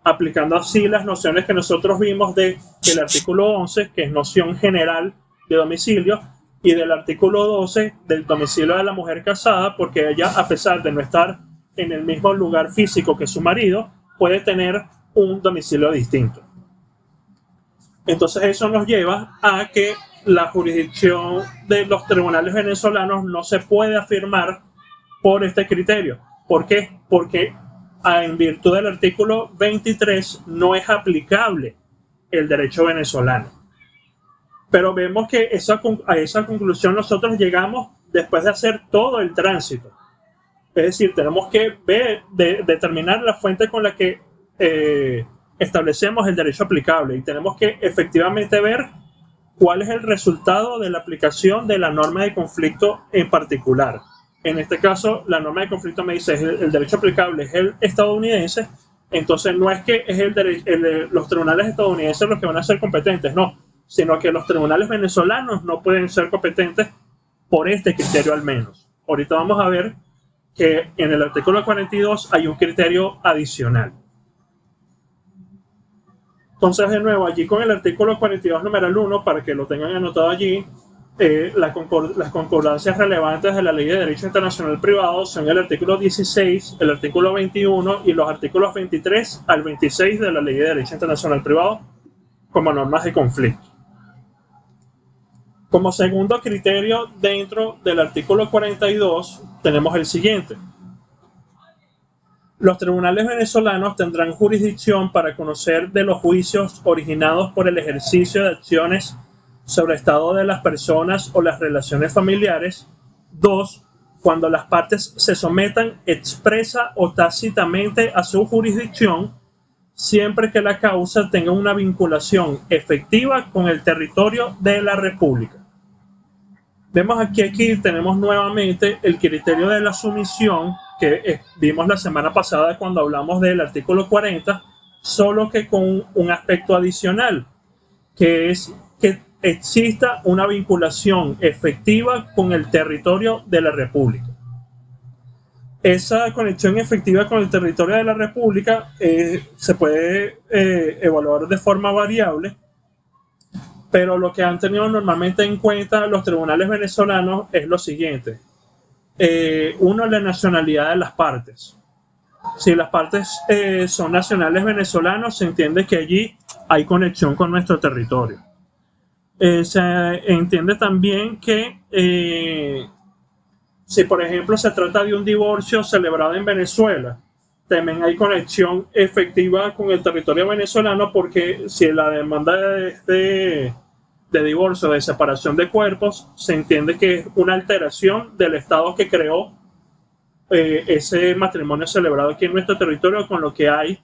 aplicando así las nociones que nosotros vimos del artículo 11, que es noción general de domicilio, y del artículo 12 del domicilio de la mujer casada, porque ella, a pesar de no estar en el mismo lugar físico que su marido, puede tener un domicilio distinto. Entonces eso nos lleva a que la jurisdicción de los tribunales venezolanos no se puede afirmar por este criterio. ¿Por qué? Porque en virtud del artículo 23 no es aplicable el derecho venezolano. Pero vemos que a esa conclusión nosotros llegamos después de hacer todo el tránsito. Es decir, tenemos que determinar la fuente con la que establecemos el derecho aplicable y tenemos que efectivamente ver cuál es el resultado de la aplicación de la norma de conflicto en particular. En este caso, la norma de conflicto me dice el derecho aplicable es el estadounidense, entonces no es que es los tribunales estadounidenses los que van a ser competentes, no, sino que los tribunales venezolanos no pueden ser competentes por este criterio al menos. Ahorita vamos a ver que en el artículo 42 hay un criterio adicional. Entonces, de nuevo, allí con el artículo 42, numeral 1, para que lo tengan anotado allí, las concordancias relevantes de la Ley de Derecho Internacional Privado son el artículo 16, el artículo 21 y los artículos 23 al 26 de la Ley de Derecho Internacional Privado como normas de conflicto. Como segundo criterio dentro del artículo 42 tenemos el siguiente. Los tribunales venezolanos tendrán jurisdicción para conocer de los juicios originados por el ejercicio de acciones sobre el estado de las personas o las relaciones familiares. 2. Cuando las partes se sometan expresa o tácitamente a su jurisdicción, siempre que la causa tenga una vinculación efectiva con el territorio de la República. Vemos aquí tenemos nuevamente el criterio de la sumisión que vimos la semana pasada cuando hablamos del artículo 40, solo que con un aspecto adicional, que es que exista una vinculación efectiva con el territorio de la República. Esa conexión efectiva con el territorio de la República se puede evaluar de forma variable, pero lo que han tenido normalmente en cuenta los tribunales venezolanos es lo siguiente. Uno, la nacionalidad de las partes. Si las partes son nacionales venezolanos, se entiende que allí hay conexión con nuestro territorio. Se entiende también que si, por ejemplo, se trata de un divorcio celebrado en Venezuela, también hay conexión efectiva con el territorio venezolano, porque si la demanda de divorcio, de separación de cuerpos, se entiende que es una alteración del Estado que creó ese matrimonio celebrado aquí en nuestro territorio, con lo que hay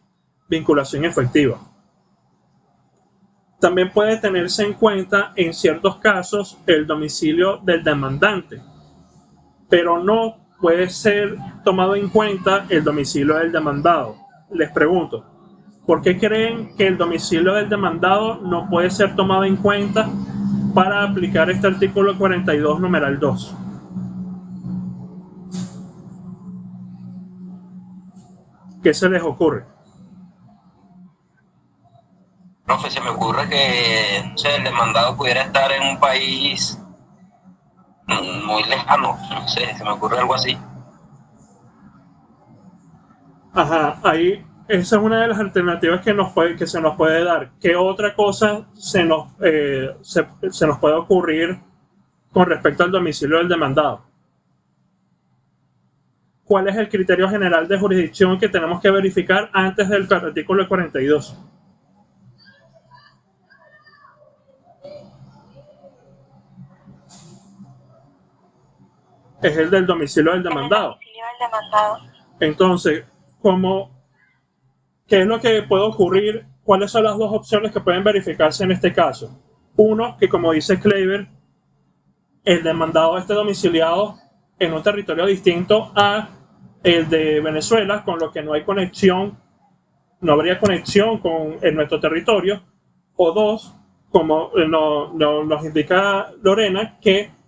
vinculación efectiva. También puede tenerse en cuenta en ciertos casos el domicilio del demandante, pero no puede ser tomado en cuenta el domicilio del demandado. Les pregunto, ¿por qué creen que el domicilio del demandado no puede ser tomado en cuenta para aplicar este artículo 42, numeral 2? ¿Qué se les ocurre? Profe, se me ocurre que el demandado pudiera estar en un país muy lejano, no sé, se me ocurre algo así. Ajá, ahí esa es una de las alternativas que se nos puede dar. ¿Qué otra cosa se nos puede ocurrir con respecto al domicilio del demandado? ¿Cuál es el criterio general de jurisdicción que tenemos que verificar antes del artículo 42? Es el del domicilio del demandado. Entonces, ¿qué es lo que puede ocurrir? ¿Cuáles son las dos opciones que pueden verificarse en este caso? Uno, que como dice Kleiber, el demandado esté domiciliado en un territorio distinto a el de Venezuela, con lo que no hay conexión, no habría conexión en nuestro territorio. O dos, como nos indica Lorena, que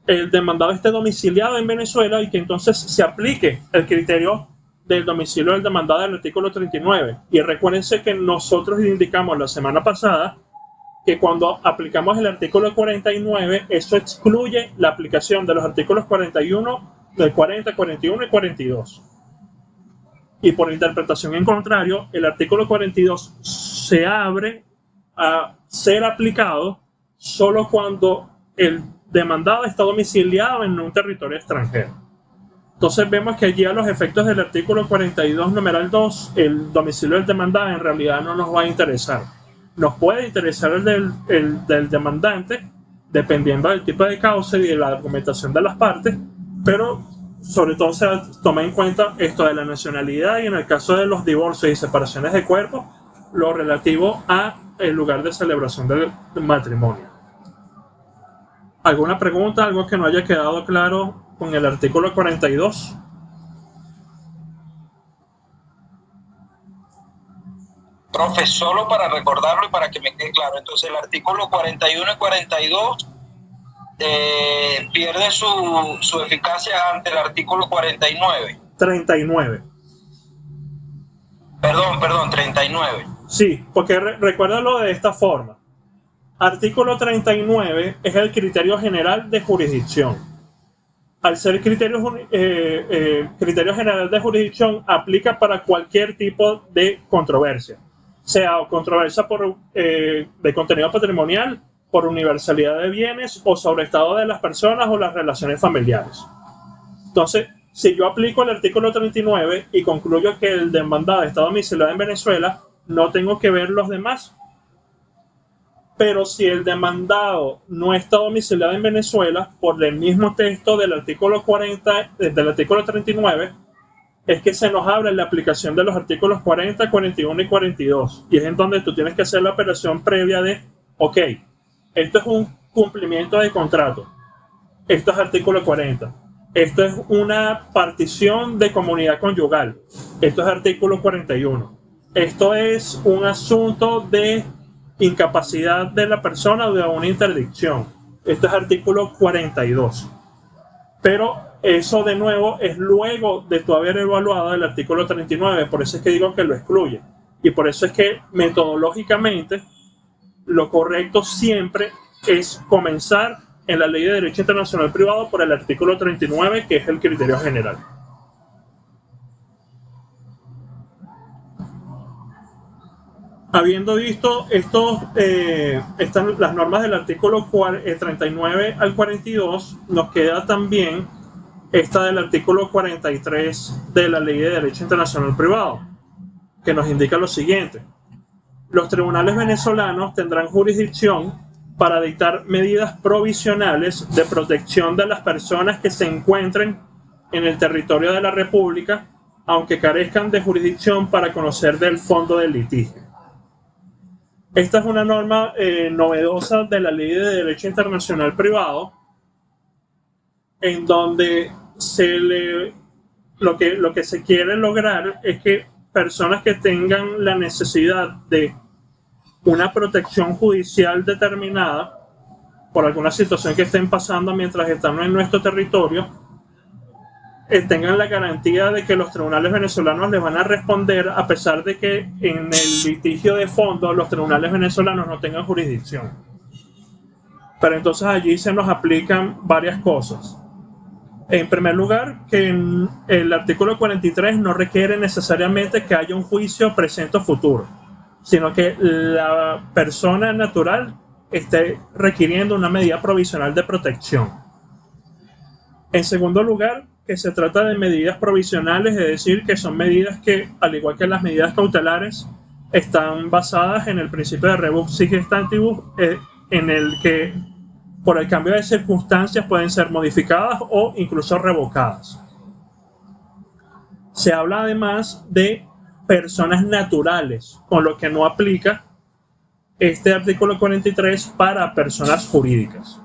el demandado esté domiciliado en Venezuela y que entonces se aplique el criterio del domicilio del demandado del artículo 39. Y recuérdense que nosotros indicamos la semana pasada que cuando aplicamos el artículo 49, eso excluye la aplicación de los artículos 41, del 40, 41 y 42. Y por interpretación en contrario, el artículo 42 se abre a ser aplicado solo cuando el demandado está domiciliado en un territorio extranjero. Entonces vemos que allí, a los efectos del artículo 42, numeral 2, el domicilio del demandado en realidad no nos va a interesar. Nos puede interesar el del demandante, dependiendo del tipo de causa y de la argumentación de las partes, pero sobre todo se toma en cuenta esto de la nacionalidad y, en el caso de los divorcios y separaciones de cuerpos, lo relativo a el lugar de celebración del matrimonio. ¿Alguna pregunta? ¿Algo que no haya quedado claro con el artículo 42? Profe, solo para recordarlo y para que me quede claro, entonces el artículo 41 y 42 pierde su eficacia ante el artículo 49. 39. Perdón, 39. Sí, porque recuérdalo de esta forma. Artículo 39 es el criterio general de jurisdicción. Al ser criterio general de jurisdicción, aplica para cualquier tipo de controversia, sea controversia de contenido patrimonial, por universalidad de bienes o sobre estado de las personas o las relaciones familiares. Entonces, si yo aplico el artículo 39 y concluyo que el demandado está domiciliado en Venezuela, no tengo que ver los demás. Pero si el demandado no está domiciliado en Venezuela, por el mismo texto del artículo 40, del artículo 39, es que se nos abre la aplicación de los artículos 40, 41 y 42. Y es en donde tú tienes que hacer la operación previa de, ok, esto es un cumplimiento de contrato. Esto es artículo 40. Esto es una partición de comunidad conyugal. Esto es artículo 41. Esto es un asunto de incapacidad de la persona o de una interdicción. Esto es artículo 42. Pero eso de nuevo es luego de tu haber evaluado el artículo 39. Por eso es que digo que lo excluye. Y por eso es que metodológicamente lo correcto siempre es comenzar en la Ley de Derecho Internacional Privado por el artículo 39, que es el criterio general. Habiendo visto las normas del artículo 39 al 42, nos queda también esta del artículo 43 de la Ley de Derecho Internacional Privado, que nos indica lo siguiente. Los tribunales venezolanos tendrán jurisdicción para dictar medidas provisionales de protección de las personas que se encuentren en el territorio de la República, aunque carezcan de jurisdicción para conocer del fondo del litigio. Esta es una norma novedosa de la Ley de Derecho Internacional Privado, en donde lo que se quiere lograr es que personas que tengan la necesidad de una protección judicial determinada por alguna situación que estén pasando mientras están en nuestro territorio, tengan la garantía de que los tribunales venezolanos les van a responder, a pesar de que en el litigio de fondo los tribunales venezolanos no tengan jurisdicción. Pero entonces allí se nos aplican varias cosas. En primer lugar, que el artículo 43 no requiere necesariamente que haya un juicio presente o futuro, sino que la persona natural esté requiriendo una medida provisional de protección. En segundo lugar, que se trata de medidas provisionales, es decir, que son medidas que, al igual que las medidas cautelares, están basadas en el principio de rebus sic stantibus, en el que por el cambio de circunstancias pueden ser modificadas o incluso revocadas. Se habla además de personas naturales, con lo que no aplica este artículo 43 para personas jurídicas.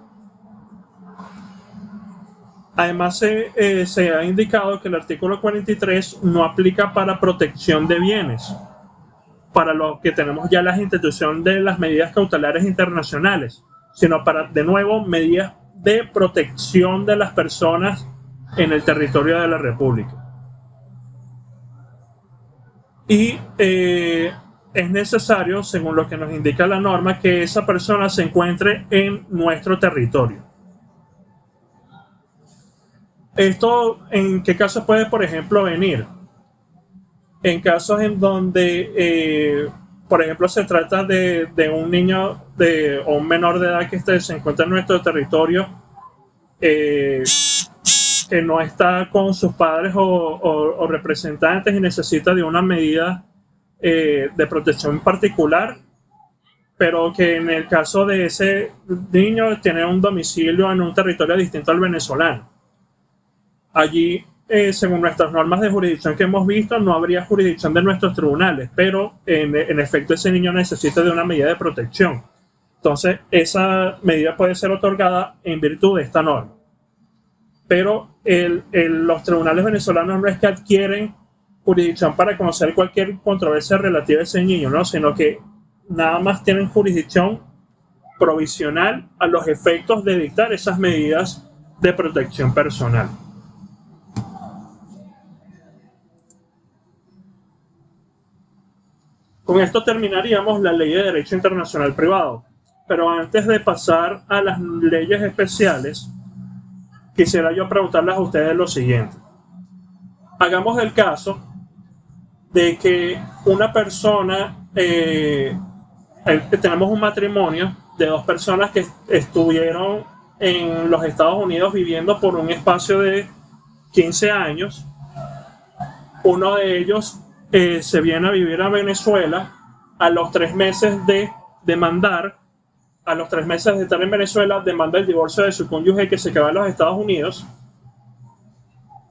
Además, se ha indicado que el artículo 43 no aplica para protección de bienes, para lo que tenemos ya la institución de las medidas cautelares internacionales, sino para, de nuevo, medidas de protección de las personas en el territorio de la República. Y es necesario, según lo que nos indica la norma, que esa persona se encuentre en nuestro territorio. ¿Esto en qué casos puede, por ejemplo, venir? En casos en donde, por ejemplo, se trata de un niño o un menor de edad que se encuentra en nuestro territorio, que no está con sus padres o representantes y necesita de una medida de protección particular, pero que en el caso de ese niño tiene un domicilio en un territorio distinto al venezolano. Allí, según nuestras normas de jurisdicción que hemos visto, no habría jurisdicción de nuestros tribunales, pero en efecto ese niño necesita de una medida de protección. Entonces, esa medida puede ser otorgada en virtud de esta norma. Pero los tribunales venezolanos no es que adquieren jurisdicción para conocer cualquier controversia relativa a ese niño, ¿no? Sino que nada más tienen jurisdicción provisional a los efectos de dictar esas medidas de protección personal. Con esto terminaríamos la ley de derecho internacional privado. Pero antes de pasar a las leyes especiales, quisiera yo preguntarles a ustedes lo siguiente. Hagamos el caso de que una persona, tenemos un matrimonio de dos personas que estuvieron en los Estados Unidos viviendo por un espacio de 15 años. Uno de ellos se viene a vivir a Venezuela. A los 3 meses de demandar, a los 3 meses de estar en Venezuela, demanda el divorcio de su cónyuge que se quedó en los Estados Unidos.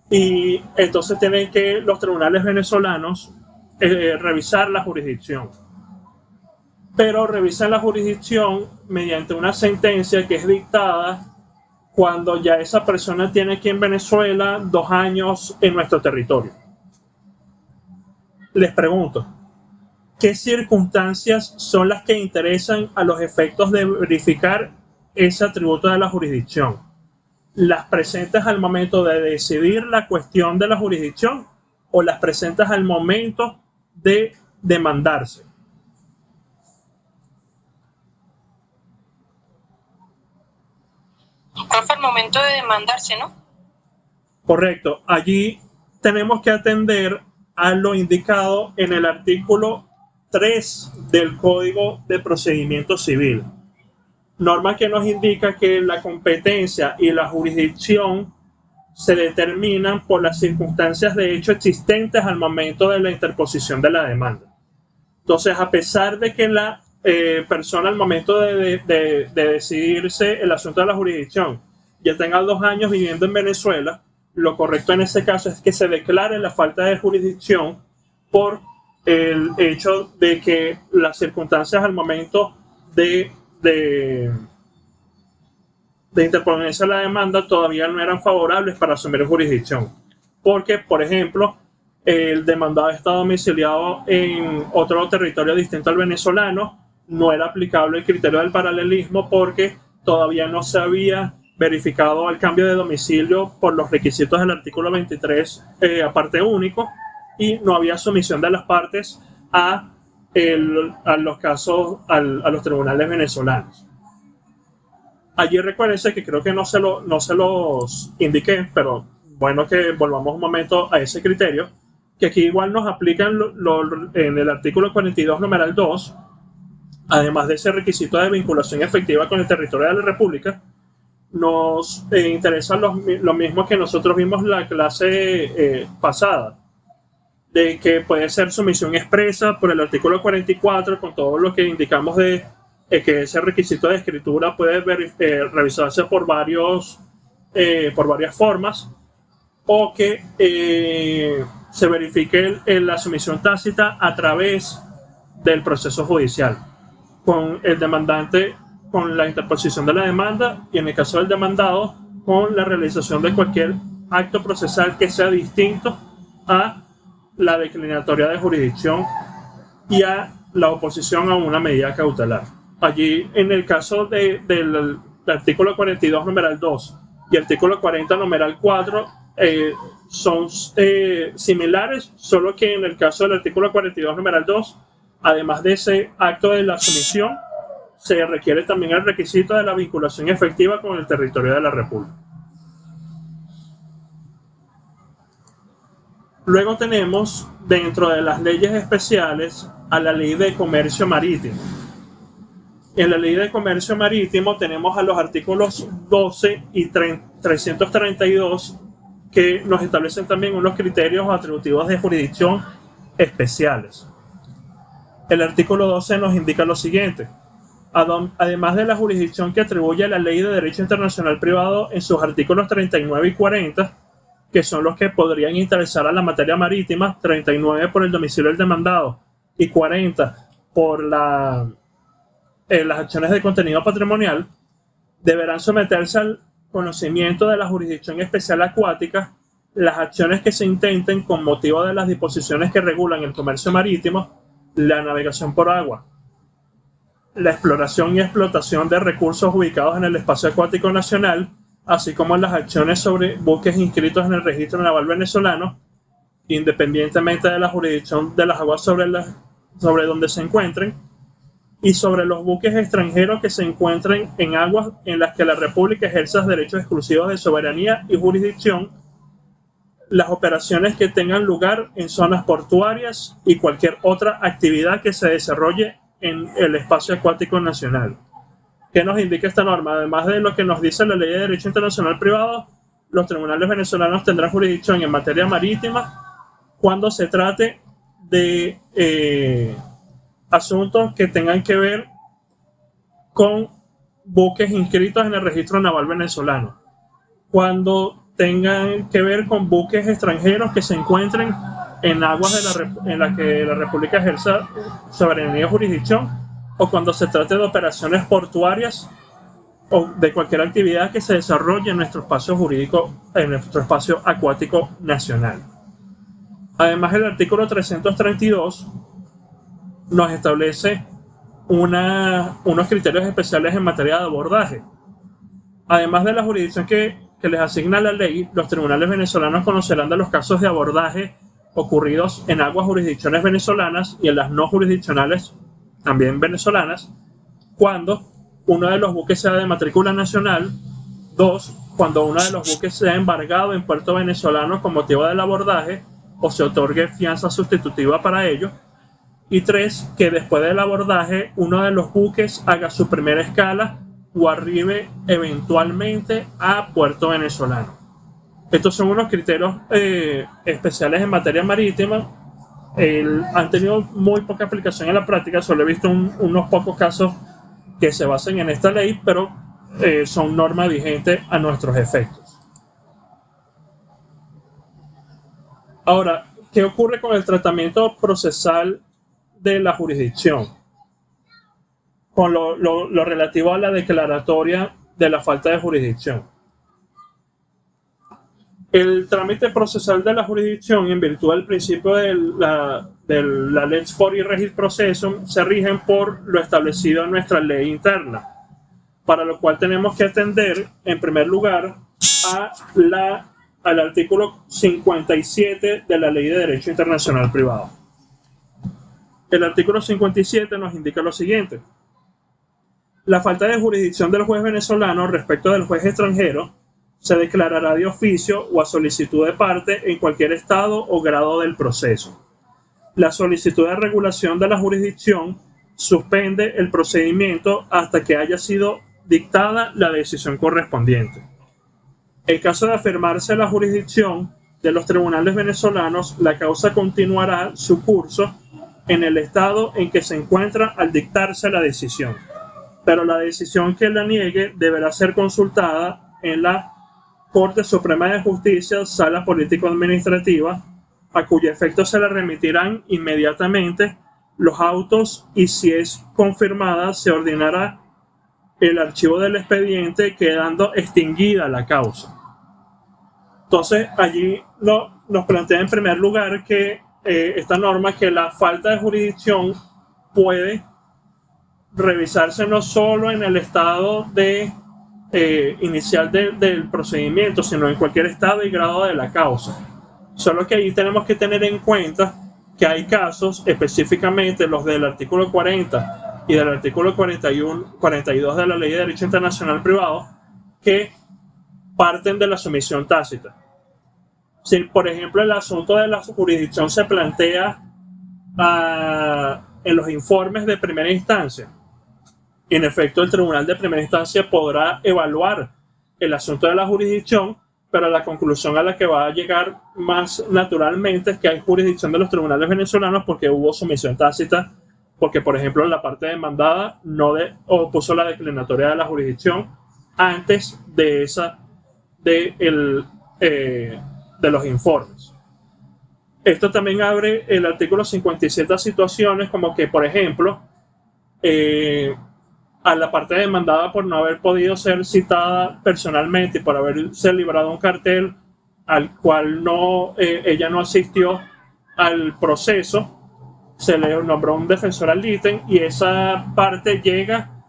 Y entonces tienen que los tribunales venezolanos revisar la jurisdicción. Pero revisan la jurisdicción mediante una sentencia que es dictada cuando ya esa persona tiene aquí en Venezuela 2 años en nuestro territorio. Les pregunto, ¿qué circunstancias son las que interesan a los efectos de verificar ese atributo de la jurisdicción? ¿Las presentes al momento de decidir la cuestión de la jurisdicción o las presentes al momento de demandarse? Profe, al momento de demandarse, ¿no? Correcto. Allí tenemos que atender a lo indicado en el artículo 3 del Código de Procedimiento Civil. Norma que nos indica que la competencia y la jurisdicción se determinan por las circunstancias de hecho existentes al momento de la interposición de la demanda. Entonces, a pesar de que la persona al momento de decidirse el asunto de la jurisdicción ya tenga 2 años viviendo en Venezuela, lo correcto en ese caso es que se declare la falta de jurisdicción por el hecho de que las circunstancias al momento de interponerse la demanda todavía no eran favorables para asumir jurisdicción. Porque, por ejemplo, el demandado está domiciliado en otro territorio distinto al venezolano, no era aplicable el criterio del paralelismo porque todavía no se había verificado el cambio de domicilio por los requisitos del artículo 23, aparte único, y no había sumisión de las partes a los casos, a los tribunales venezolanos. Allí recuérdense que creo que no se los indiqué, pero bueno que volvamos un momento a ese criterio, que aquí igual nos aplican en el artículo 42, numeral 2, además de ese requisito de vinculación efectiva con el territorio de la República, nos interesa lo mismo que nosotros vimos en la clase pasada, de que puede ser sumisión expresa por el artículo 44, con todo lo que indicamos de que ese requisito de escritura puede revisarse por varias formas, o que se verifique la sumisión tácita a través del proceso judicial, con el demandante con la interposición de la demanda y en el caso del demandado con la realización de cualquier acto procesal que sea distinto a la declinatoria de jurisdicción y a la oposición a una medida cautelar. Allí, en el caso del artículo 42, numeral 2 y artículo 40, numeral 4, son similares, solo que en el caso del artículo 42, numeral 2, además de ese acto de la sumisión, se requiere también el requisito de la vinculación efectiva con el territorio de la República. Luego tenemos, dentro de las leyes especiales, a la Ley de Comercio Marítimo. En la Ley de Comercio Marítimo tenemos a los artículos 12 y 332 que nos establecen también unos criterios atributivos de jurisdicción especiales. El artículo 12 nos indica lo siguiente: además de la jurisdicción que atribuye la Ley de Derecho Internacional Privado en sus artículos 39 y 40, que son los que podrían interesar a la materia marítima, 39 por el domicilio del demandado y 40 por las acciones de contenido patrimonial, deberán someterse al conocimiento de la jurisdicción especial acuática las acciones que se intenten con motivo de las disposiciones que regulan el comercio marítimo, la navegación por agua, la exploración y explotación de recursos ubicados en el espacio acuático nacional, así como las acciones sobre buques inscritos en el registro naval venezolano, independientemente de la jurisdicción de las aguas sobre las sobre donde se encuentren, y sobre los buques extranjeros que se encuentren en aguas en las que la República ejerza derechos exclusivos de soberanía y jurisdicción, las operaciones que tengan lugar en zonas portuarias y cualquier otra actividad que se desarrolle en el espacio acuático nacional. ¿Qué nos indica esta norma? Además de lo que nos dice la Ley de Derecho Internacional Privado, los tribunales venezolanos tendrán jurisdicción en materia marítima cuando se trate de asuntos que tengan que ver con buques inscritos en el registro naval venezolano, cuando tengan que ver con buques extranjeros que se encuentren en aguas en las que la República ejerza soberanía y jurisdicción, o cuando se trate de operaciones portuarias o de cualquier actividad que se desarrolle en nuestro espacio jurídico, en nuestro espacio acuático nacional. Además, el artículo 332 nos establece unos criterios especiales en materia de abordaje. Además de la jurisdicción que les asigna la ley, los tribunales venezolanos conocerán de los casos de abordaje ocurridos en aguas jurisdicciones venezolanas y en las no jurisdiccionales también venezolanas, cuando uno de los buques sea de matrícula nacional; 2, cuando uno de los buques sea embargado en puerto venezolano con motivo del abordaje o se otorgue fianza sustitutiva para ello; y 3, que después del abordaje uno de los buques haga su primera escala o arribe eventualmente a puerto venezolano. Estos son unos criterios especiales en materia marítima. Han tenido muy poca aplicación en la práctica, solo he visto unos pocos casos que se basen en esta ley, pero son normas vigentes a nuestros efectos. Ahora, ¿qué ocurre con el tratamiento procesal de la jurisdicción? Con lo relativo a la declaratoria de la falta de jurisdicción. El trámite procesal de la jurisdicción, en virtud del principio de la lex fori regis processum, se rigen por lo establecido en nuestra ley interna, para lo cual tenemos que atender, en primer lugar, al artículo 57 de la Ley de Derecho Internacional Privado. El artículo 57 nos indica lo siguiente: la falta de jurisdicción del juez venezolano respecto del juez extranjero se declarará de oficio o a solicitud de parte en cualquier estado o grado del proceso. La solicitud de regulación de la jurisdicción suspende el procedimiento hasta que haya sido dictada la decisión correspondiente. En caso de afirmarse la jurisdicción de los tribunales venezolanos, la causa continuará su curso en el estado en que se encuentra al dictarse la decisión, pero la decisión que la niegue deberá ser consultada en la Corte Suprema de Justicia, Sala Político-Administrativa, a cuyo efecto se le remitirán inmediatamente los autos, y si es confirmada se ordenará el archivo del expediente, quedando extinguida la causa. Entonces, allí nos plantea en primer lugar que esta norma, que la falta de jurisdicción puede revisarse no solo en el estado inicial del procedimiento, sino en cualquier estado y grado de la causa. Solo que ahí tenemos que tener en cuenta que hay casos, específicamente los del artículo 40 y del artículo 42 de la Ley de Derecho Internacional Privado, que parten de la sumisión tácita. Si, por ejemplo, el asunto de la jurisdicción se plantea en los informes de primera instancia, en efecto, el tribunal de primera instancia podrá evaluar el asunto de la jurisdicción, pero la conclusión a la que va a llegar más naturalmente es que hay jurisdicción de los tribunales venezolanos porque hubo sumisión tácita, porque, por ejemplo, la parte demandada no opuso la declinatoria de la jurisdicción antes de los informes. Esto también abre el artículo 57 a situaciones como que, por ejemplo, a la parte demandada, por no haber podido ser citada personalmente y por haberse librado un cartel al cual ella no asistió al proceso, se le nombró un defensor ad litem, y esa parte llega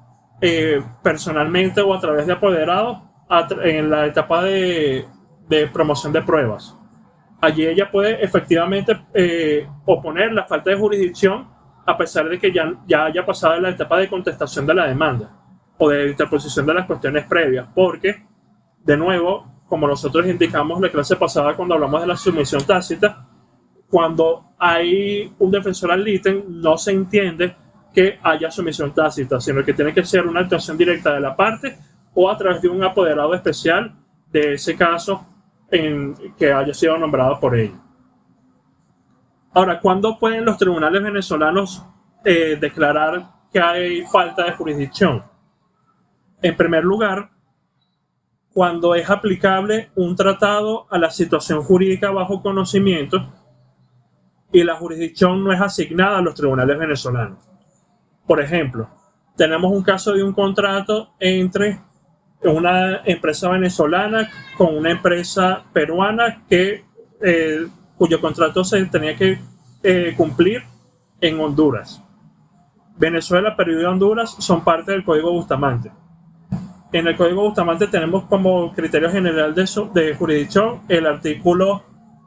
personalmente o a través de apoderados en la etapa de promoción de pruebas. Allí ella puede efectivamente oponer la falta de jurisdicción a pesar de que ya haya pasado la etapa de contestación de la demanda o de interposición de las cuestiones previas, porque, de nuevo, como nosotros indicamos la clase pasada cuando hablamos de la sumisión tácita, cuando hay un defensor ad litem no se entiende que haya sumisión tácita, sino que tiene que ser una actuación directa de la parte o a través de un apoderado especial de ese caso que haya sido nombrado por ella. Ahora, ¿cuándo pueden los tribunales venezolanos declarar que hay falta de jurisdicción? En primer lugar, cuando es aplicable un tratado a la situación jurídica bajo conocimiento y la jurisdicción no es asignada a los tribunales venezolanos. Por ejemplo, tenemos un caso de un contrato entre una empresa venezolana con una empresa peruana cuyo contrato se tenía que cumplir en Honduras. Venezuela, Perú y Honduras son parte del Código Bustamante. En el Código Bustamante tenemos como criterio general de jurisdicción el artículo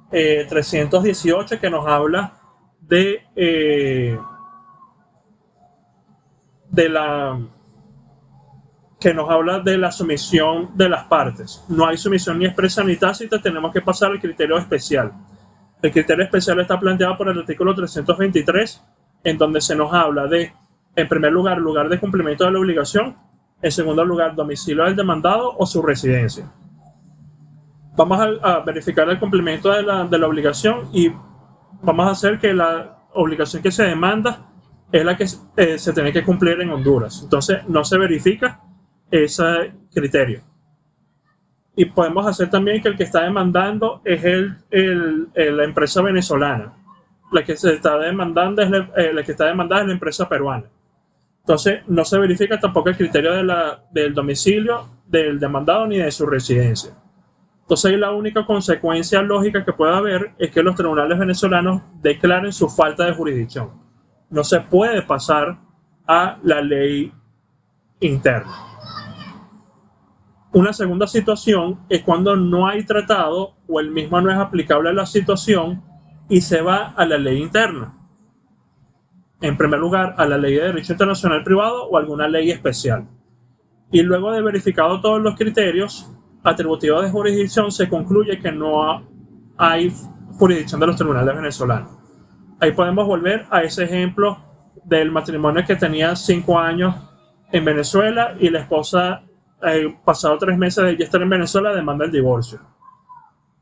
318 que nos habla de la sumisión de las partes. No hay sumisión ni expresa ni tácita, tenemos que pasar al criterio especial. El criterio especial está planteado por el artículo 323, en donde se nos habla de, en primer lugar, lugar de cumplimiento de la obligación, en segundo lugar, domicilio del demandado o su residencia. Vamos a verificar el cumplimiento de la obligación y vamos a hacer que la obligación que se demanda es la que se tiene que cumplir en Honduras. Entonces, no se verifica ese criterio. Y podemos hacer también que el que está demandando es la empresa venezolana. La que está demandando es la empresa peruana. Entonces, no se verifica tampoco el criterio del domicilio del demandado ni de su residencia. Entonces, ahí la única consecuencia lógica que puede haber es que los tribunales venezolanos declaren su falta de jurisdicción. No se puede pasar a la ley interna. Una segunda situación es cuando no hay tratado o el mismo no es aplicable a la situación y se va a la ley interna. En primer lugar, a la ley de derecho internacional privado o alguna ley especial. Y luego de verificado todos los criterios atributivos de jurisdicción, se concluye que no hay jurisdicción de los tribunales venezolanos. Ahí podemos volver a ese ejemplo del matrimonio que tenía 5 años en Venezuela y la esposa, pasado 3 meses de ya estar en Venezuela, demanda el divorcio.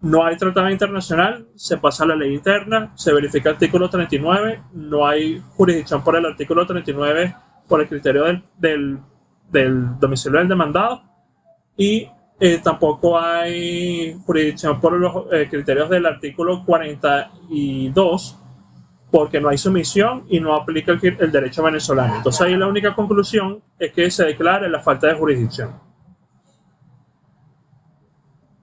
No hay tratado internacional, se pasa a la ley interna, se verifica el artículo 39, no hay jurisdicción por el artículo 39 por el criterio del domicilio del demandado y tampoco hay jurisdicción por los criterios del artículo 42 porque no hay sumisión y no aplica el derecho venezolano. Entonces ahí la única conclusión es que se declare la falta de jurisdicción.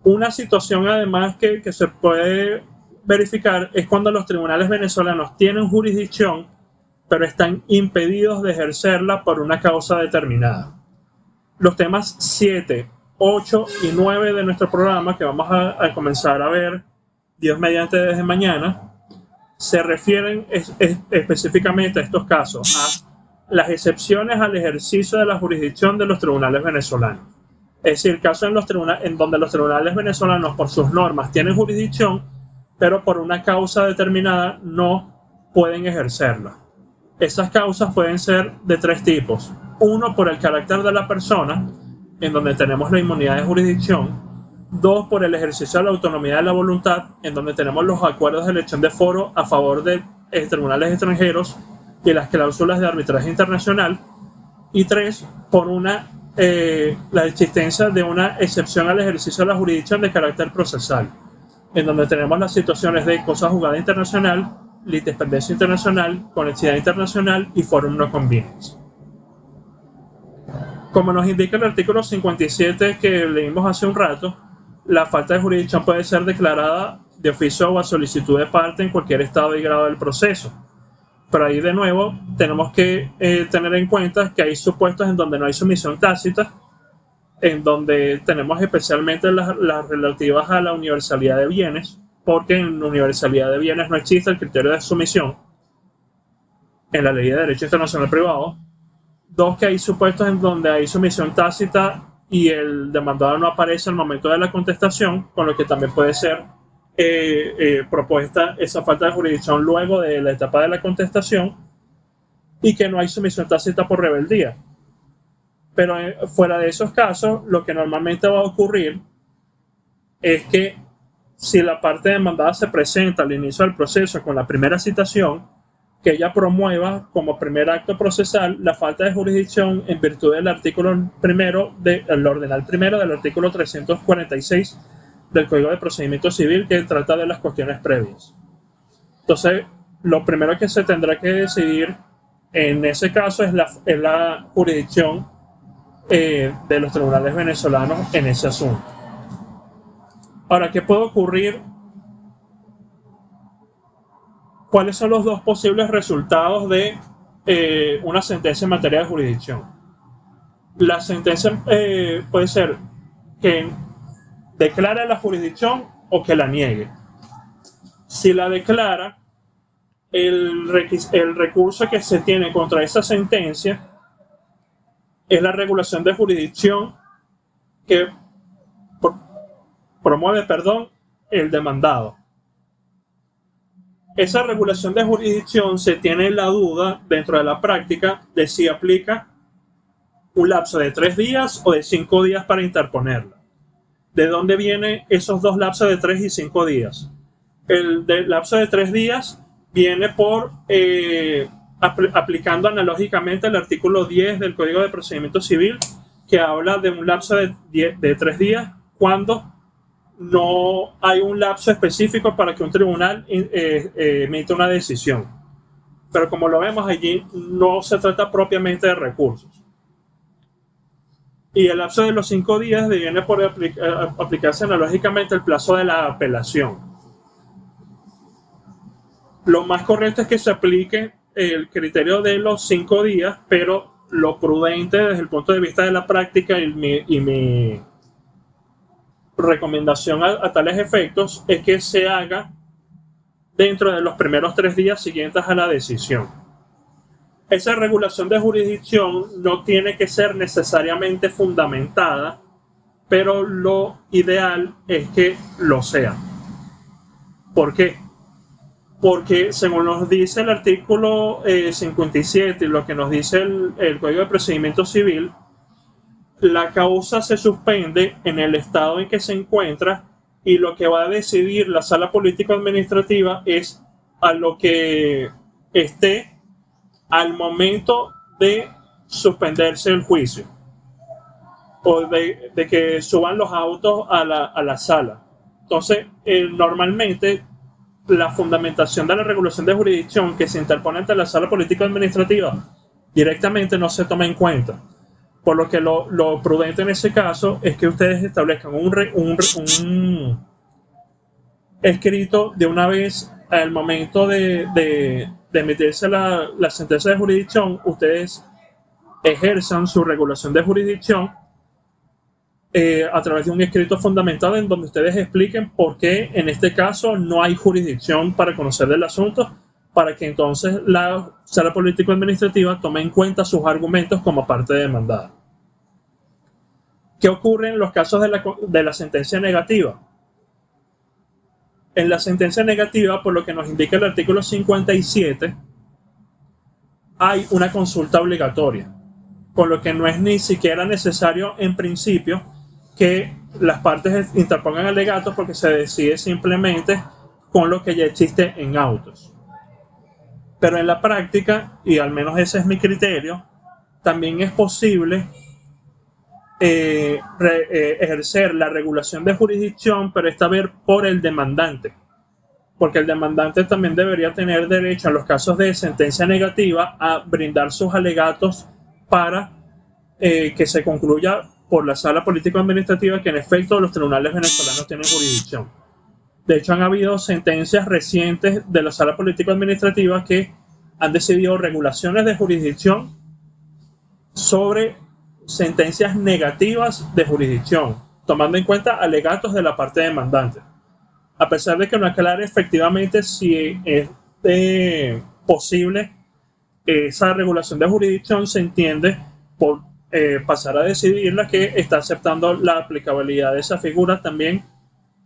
Una situación además que se puede verificar es cuando los tribunales venezolanos tienen jurisdicción pero están impedidos de ejercerla por una causa determinada. Los temas 7, 8 y 9 de nuestro programa, que vamos a comenzar a ver, Dios mediante, desde mañana, se refieren específicamente a estos casos, a las excepciones al ejercicio de la jurisdicción de los tribunales venezolanos. Es decir, casos en donde los tribunales venezolanos por sus normas tienen jurisdicción, pero por una causa determinada no pueden ejercerla. Esas causas pueden ser de 3 tipos. Uno, por el carácter de la persona, en donde tenemos la inmunidad de jurisdicción. 2, por el ejercicio de la autonomía de la voluntad, en donde tenemos los acuerdos de elección de foro a favor de tribunales extranjeros y las cláusulas de arbitraje internacional. Y 3, por la existencia de una excepción al ejercicio de la jurisdicción de carácter procesal, en donde tenemos las situaciones de cosa juzgada internacional, litispendiencia internacional, conexidad internacional y forum no conveniens. Como nos indica el artículo 57 que leímos hace un rato, la falta de jurisdicción puede ser declarada de oficio o a solicitud de parte en cualquier estado y grado del proceso. Pero ahí de nuevo tenemos que tener en cuenta que hay supuestos en donde no hay sumisión tácita, en donde tenemos especialmente las relativas a la universalidad de bienes, porque en la universalidad de bienes no existe el criterio de sumisión. en la ley de derecho internacional privado. 2, que hay supuestos en donde hay sumisión tácita y el demandado no aparece al momento de la contestación, con lo que también puede ser propuesta esa falta de jurisdicción luego de la etapa de la contestación, y que no hay sumisión tácita por rebeldía. Pero fuera de esos casos, lo que normalmente va a ocurrir es que si la parte demandada se presenta al inicio del proceso con la primera citación, que ella promueva como primer acto procesal la falta de jurisdicción en virtud del artículo primero, el ordenal primero del artículo 346 del Código de Procedimiento Civil, que trata de las cuestiones previas. Entonces, lo primero que se tendrá que decidir en ese caso es la jurisdicción de los tribunales venezolanos en ese asunto. Ahora, ¿qué puede ocurrir? ¿Cuáles son los 2 posibles resultados de una sentencia en materia de jurisdicción? La sentencia puede ser que declara la jurisdicción o que la niegue. Si la declara, el recurso que se tiene contra esa sentencia es la regulación de jurisdicción que promueve, el demandado. Esa regulación de jurisdicción se tiene la duda dentro de la práctica de si aplica un lapso de 3 días o de 5 días para interponerla. ¿De dónde vienen esos 2 lapsos de 3 y 5 días? El lapso de 3 días viene por aplicando analógicamente el artículo 10 del Código de Procedimiento Civil, que habla de un lapso de 3 días cuando no hay un lapso específico para que un tribunal emita una decisión. Pero como lo vemos allí, no se trata propiamente de recursos. Y el lapso de los 5 días viene por aplicarse analógicamente el plazo de la apelación. Lo más correcto es que se aplique el criterio de los 5 días, pero lo prudente desde el punto de vista de la práctica y mi recomendación a tales efectos es que se haga dentro de los primeros 3 días siguientes a la decisión. Esa regulación de jurisdicción no tiene que ser necesariamente fundamentada, pero lo ideal es que lo sea. ¿Por qué? Porque según nos dice el artículo 57 y lo que nos dice el Código de Procedimiento Civil, la causa se suspende en el estado en que se encuentra y lo que va a decidir la sala político-administrativa es a lo que esté al momento de suspenderse el juicio o de que suban los autos a la sala. Entonces, normalmente la fundamentación de la regulación de jurisdicción que se interpone ante la sala político-administrativa directamente no se toma en cuenta. Por lo que lo prudente en ese caso es que ustedes establezcan un escrito de una vez al momento de emitirse la sentencia de jurisdicción. Ustedes ejerzan su regulación de jurisdicción a través de un escrito fundamentado en donde ustedes expliquen por qué en este caso no hay jurisdicción para conocer del asunto, para que entonces la sala político-administrativa tome en cuenta sus argumentos como parte demandada. ¿Qué ocurre en los casos de la sentencia negativa? En la sentencia negativa, por lo que nos indica el artículo 57, hay una consulta obligatoria, por lo que no es ni siquiera necesario en principio que las partes interpongan alegatos, porque se decide simplemente con lo que ya existe en autos. Pero en la práctica, y al menos ese es mi criterio, también es posible ejercer la regulación de jurisdicción, pero esta vez por el demandante, porque el demandante también debería tener derecho en los casos de sentencia negativa a brindar sus alegatos para que se concluya por la sala político-administrativa que en efecto los tribunales venezolanos tienen jurisdicción. De hecho, han habido sentencias recientes de la sala político-administrativa que han decidido regulaciones de jurisdicción sobre sentencias negativas de jurisdicción, tomando en cuenta alegatos de la parte demandante. A pesar de que no aclare efectivamente si es posible esa regulación de jurisdicción se entiende por pasar a decidir la que está aceptando la aplicabilidad de esa figura también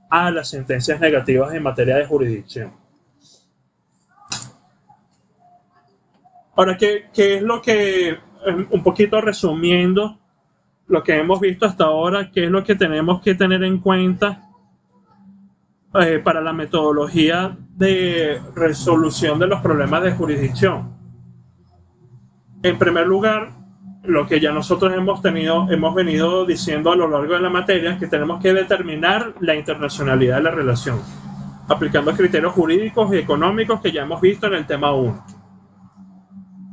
a las sentencias negativas en materia de jurisdicción. Ahora, ¿qué es lo que, un poquito resumiendo lo que hemos visto hasta ahora, qué es lo que tenemos que tener en cuenta para la metodología de resolución de los problemas de jurisdicción? En primer lugar, lo que ya nosotros hemos venido diciendo a lo largo de la materia, es que tenemos que determinar la internacionalidad de la relación, aplicando criterios jurídicos y económicos que ya hemos visto en el tema 1.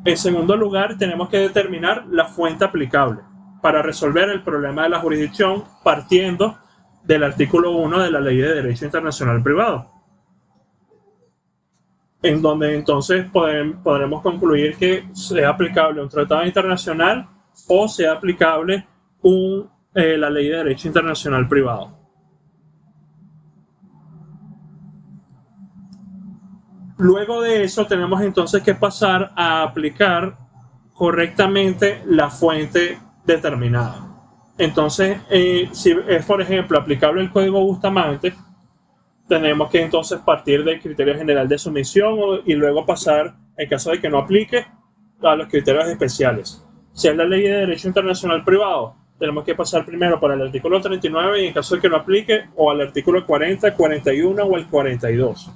En segundo lugar, tenemos que determinar la fuente aplicable para resolver el problema de la jurisdicción partiendo del artículo 1 de la Ley de Derecho Internacional Privado, en donde entonces podremos concluir que sea aplicable un tratado internacional o sea aplicable la Ley de Derecho Internacional Privado. Luego de eso tenemos entonces que pasar a aplicar correctamente la fuente determinada. Entonces, si es, por ejemplo, aplicable el Código Bustamante, tenemos que entonces partir del criterio general de sumisión y luego pasar, en caso de que no aplique, a los criterios especiales. Si es la Ley de Derecho Internacional Privado, tenemos que pasar primero por el artículo 39 y en caso de que no aplique, o al artículo 40, 41 o el 42.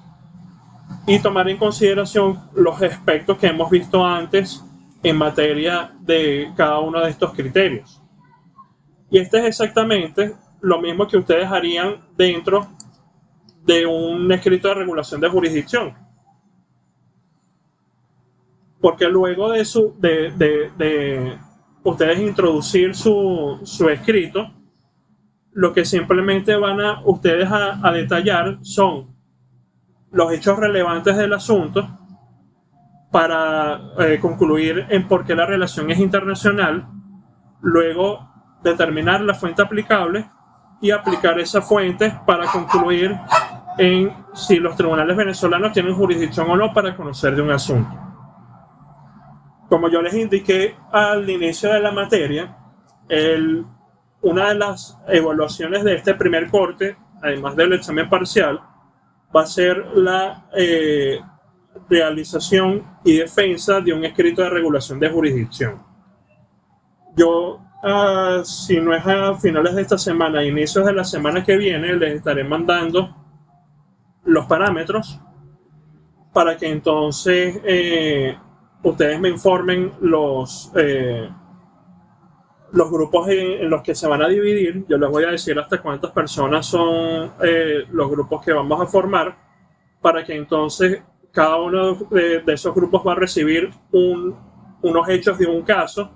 Y tomar en consideración los aspectos que hemos visto antes en materia de cada uno de estos criterios. Y este es exactamente lo mismo que ustedes harían dentro de un escrito de regulación de jurisdicción. Porque luego de ustedes introducir su escrito, lo que simplemente van a ustedes a detallar son los hechos relevantes del asunto para concluir en por qué la relación es internacional, luego determinar la fuente aplicable y aplicar esa fuente para concluir en si los tribunales venezolanos tienen jurisdicción o no para conocer de un asunto. Como yo les indiqué al inicio de la materia, una de las evaluaciones de este primer corte, además del examen parcial, va a ser la realización y defensa de un escrito de regulación de jurisdicción. Yo, si no es a finales de esta semana, a inicios de la semana que viene, les estaré mandando los parámetros para que entonces ustedes me informen los grupos en los que se van a dividir. Yo les voy a decir hasta cuántas personas son los grupos que vamos a formar, para que entonces cada uno de esos grupos va a recibir unos hechos de un caso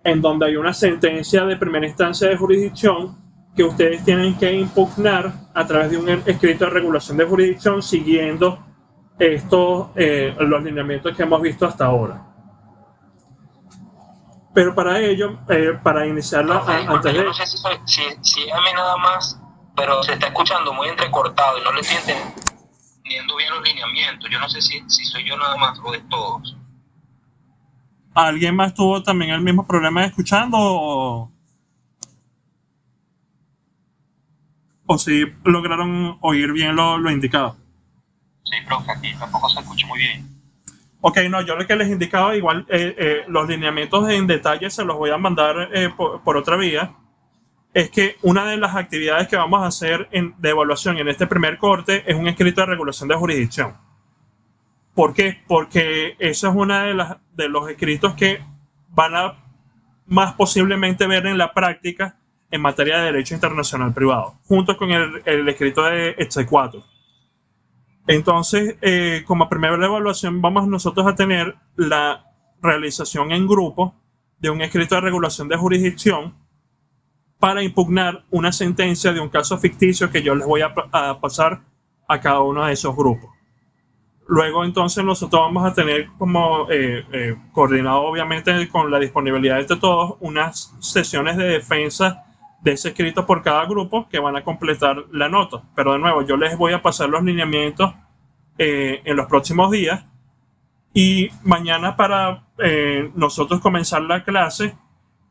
en donde hay una sentencia de primera instancia de jurisdicción que ustedes tienen que impugnar a través de un escrito de regulación de jurisdicción siguiendo los lineamientos que hemos visto hasta ahora. Pero para ello, para iniciarla, antes de... Yo no sé si es a mí nada más, pero se está escuchando muy entrecortado y no le estoy entendiendo bien los lineamientos. Yo no sé si soy yo nada más o de todos. ¿Alguien más tuvo también el mismo problema de escuchando o si lograron oír bien lo indicado? Sí, profe, aquí tampoco se escucha muy bien. Ok, no, yo lo que les indicaba, igual los lineamientos en detalle se los voy a mandar por otra vía. Es que una de las actividades que vamos a hacer de evaluación en este primer corte es un escrito de regulación de jurisdicción. ¿Por qué? Porque eso es uno de los escritos que van a más posiblemente ver en la práctica en materia de derecho internacional privado, junto con el escrito de exequatur. Entonces, como primera evaluación, vamos nosotros a tener la realización en grupo de un escrito de regulación de jurisdicción para impugnar una sentencia de un caso ficticio que yo les voy a pasar a cada uno de esos grupos. Luego, entonces, nosotros vamos a tener como coordinado, obviamente, con la disponibilidad de todos, unas sesiones de defensa de ese escrito por cada grupo que van a completar la nota. Pero de nuevo, yo les voy a pasar los lineamientos en los próximos días Y mañana para nosotros comenzar la clase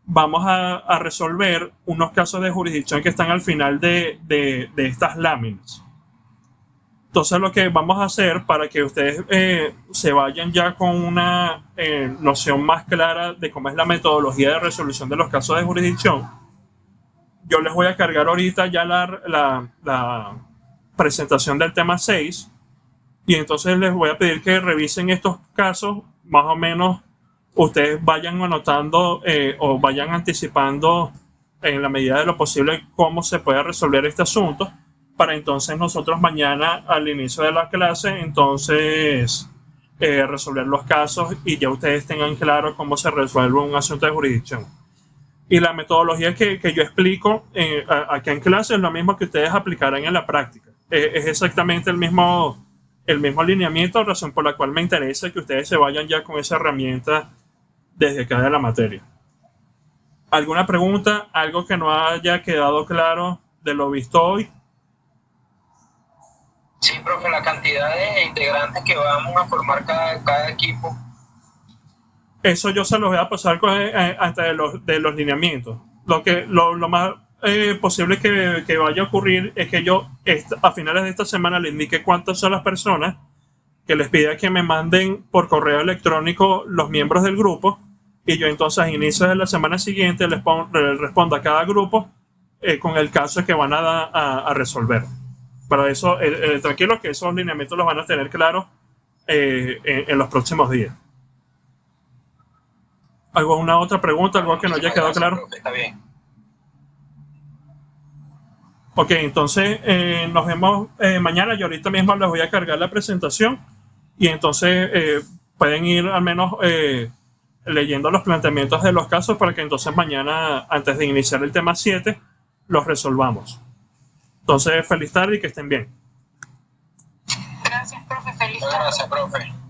vamos a resolver unos casos de jurisdicción que están al final de estas láminas. Entonces lo que vamos a hacer para que ustedes se vayan ya con una noción más clara de cómo es la metodología de resolución de los casos de jurisdicción, yo les voy a cargar ahorita ya la presentación del tema 6 y entonces les voy a pedir que revisen estos casos, más o menos ustedes vayan anotando o vayan anticipando en la medida de lo posible cómo se puede resolver este asunto, para entonces nosotros mañana al inicio de la clase entonces resolver los casos y ya ustedes tengan claro cómo se resuelve un asunto de jurisdicción. Y la metodología que yo explico acá en clase es lo mismo que ustedes aplicarán en la práctica. Es exactamente el mismo alineamiento, razón por la cual me interesa que ustedes se vayan ya con esa herramienta desde acá de la materia. ¿Alguna pregunta? ¿Algo que no haya quedado claro de lo visto hoy? Sí, profe, la cantidad de integrantes que vamos a formar cada equipo. Eso yo se los voy a pasar antes de los lineamientos. Lo más posible que vaya a ocurrir es que yo a finales de esta semana les indique cuántas son las personas, que les pida que me manden por correo electrónico los miembros del grupo y yo entonces a inicios de la semana siguiente les respondo a cada grupo con el caso que van a resolver. Para eso, tranquilos que esos lineamientos los van a tener claros en los próximos días. ¿Alguna otra pregunta? ¿Algo que no haya quedado claro? Está bien. Ok, entonces nos vemos mañana. Yo ahorita mismo les voy a cargar la presentación y entonces pueden ir al menos leyendo los planteamientos de los casos para que entonces mañana, antes de iniciar el tema 7, los resolvamos. Entonces, feliz tarde y que estén bien. Gracias, profe. Feliz tarde. Gracias, profe.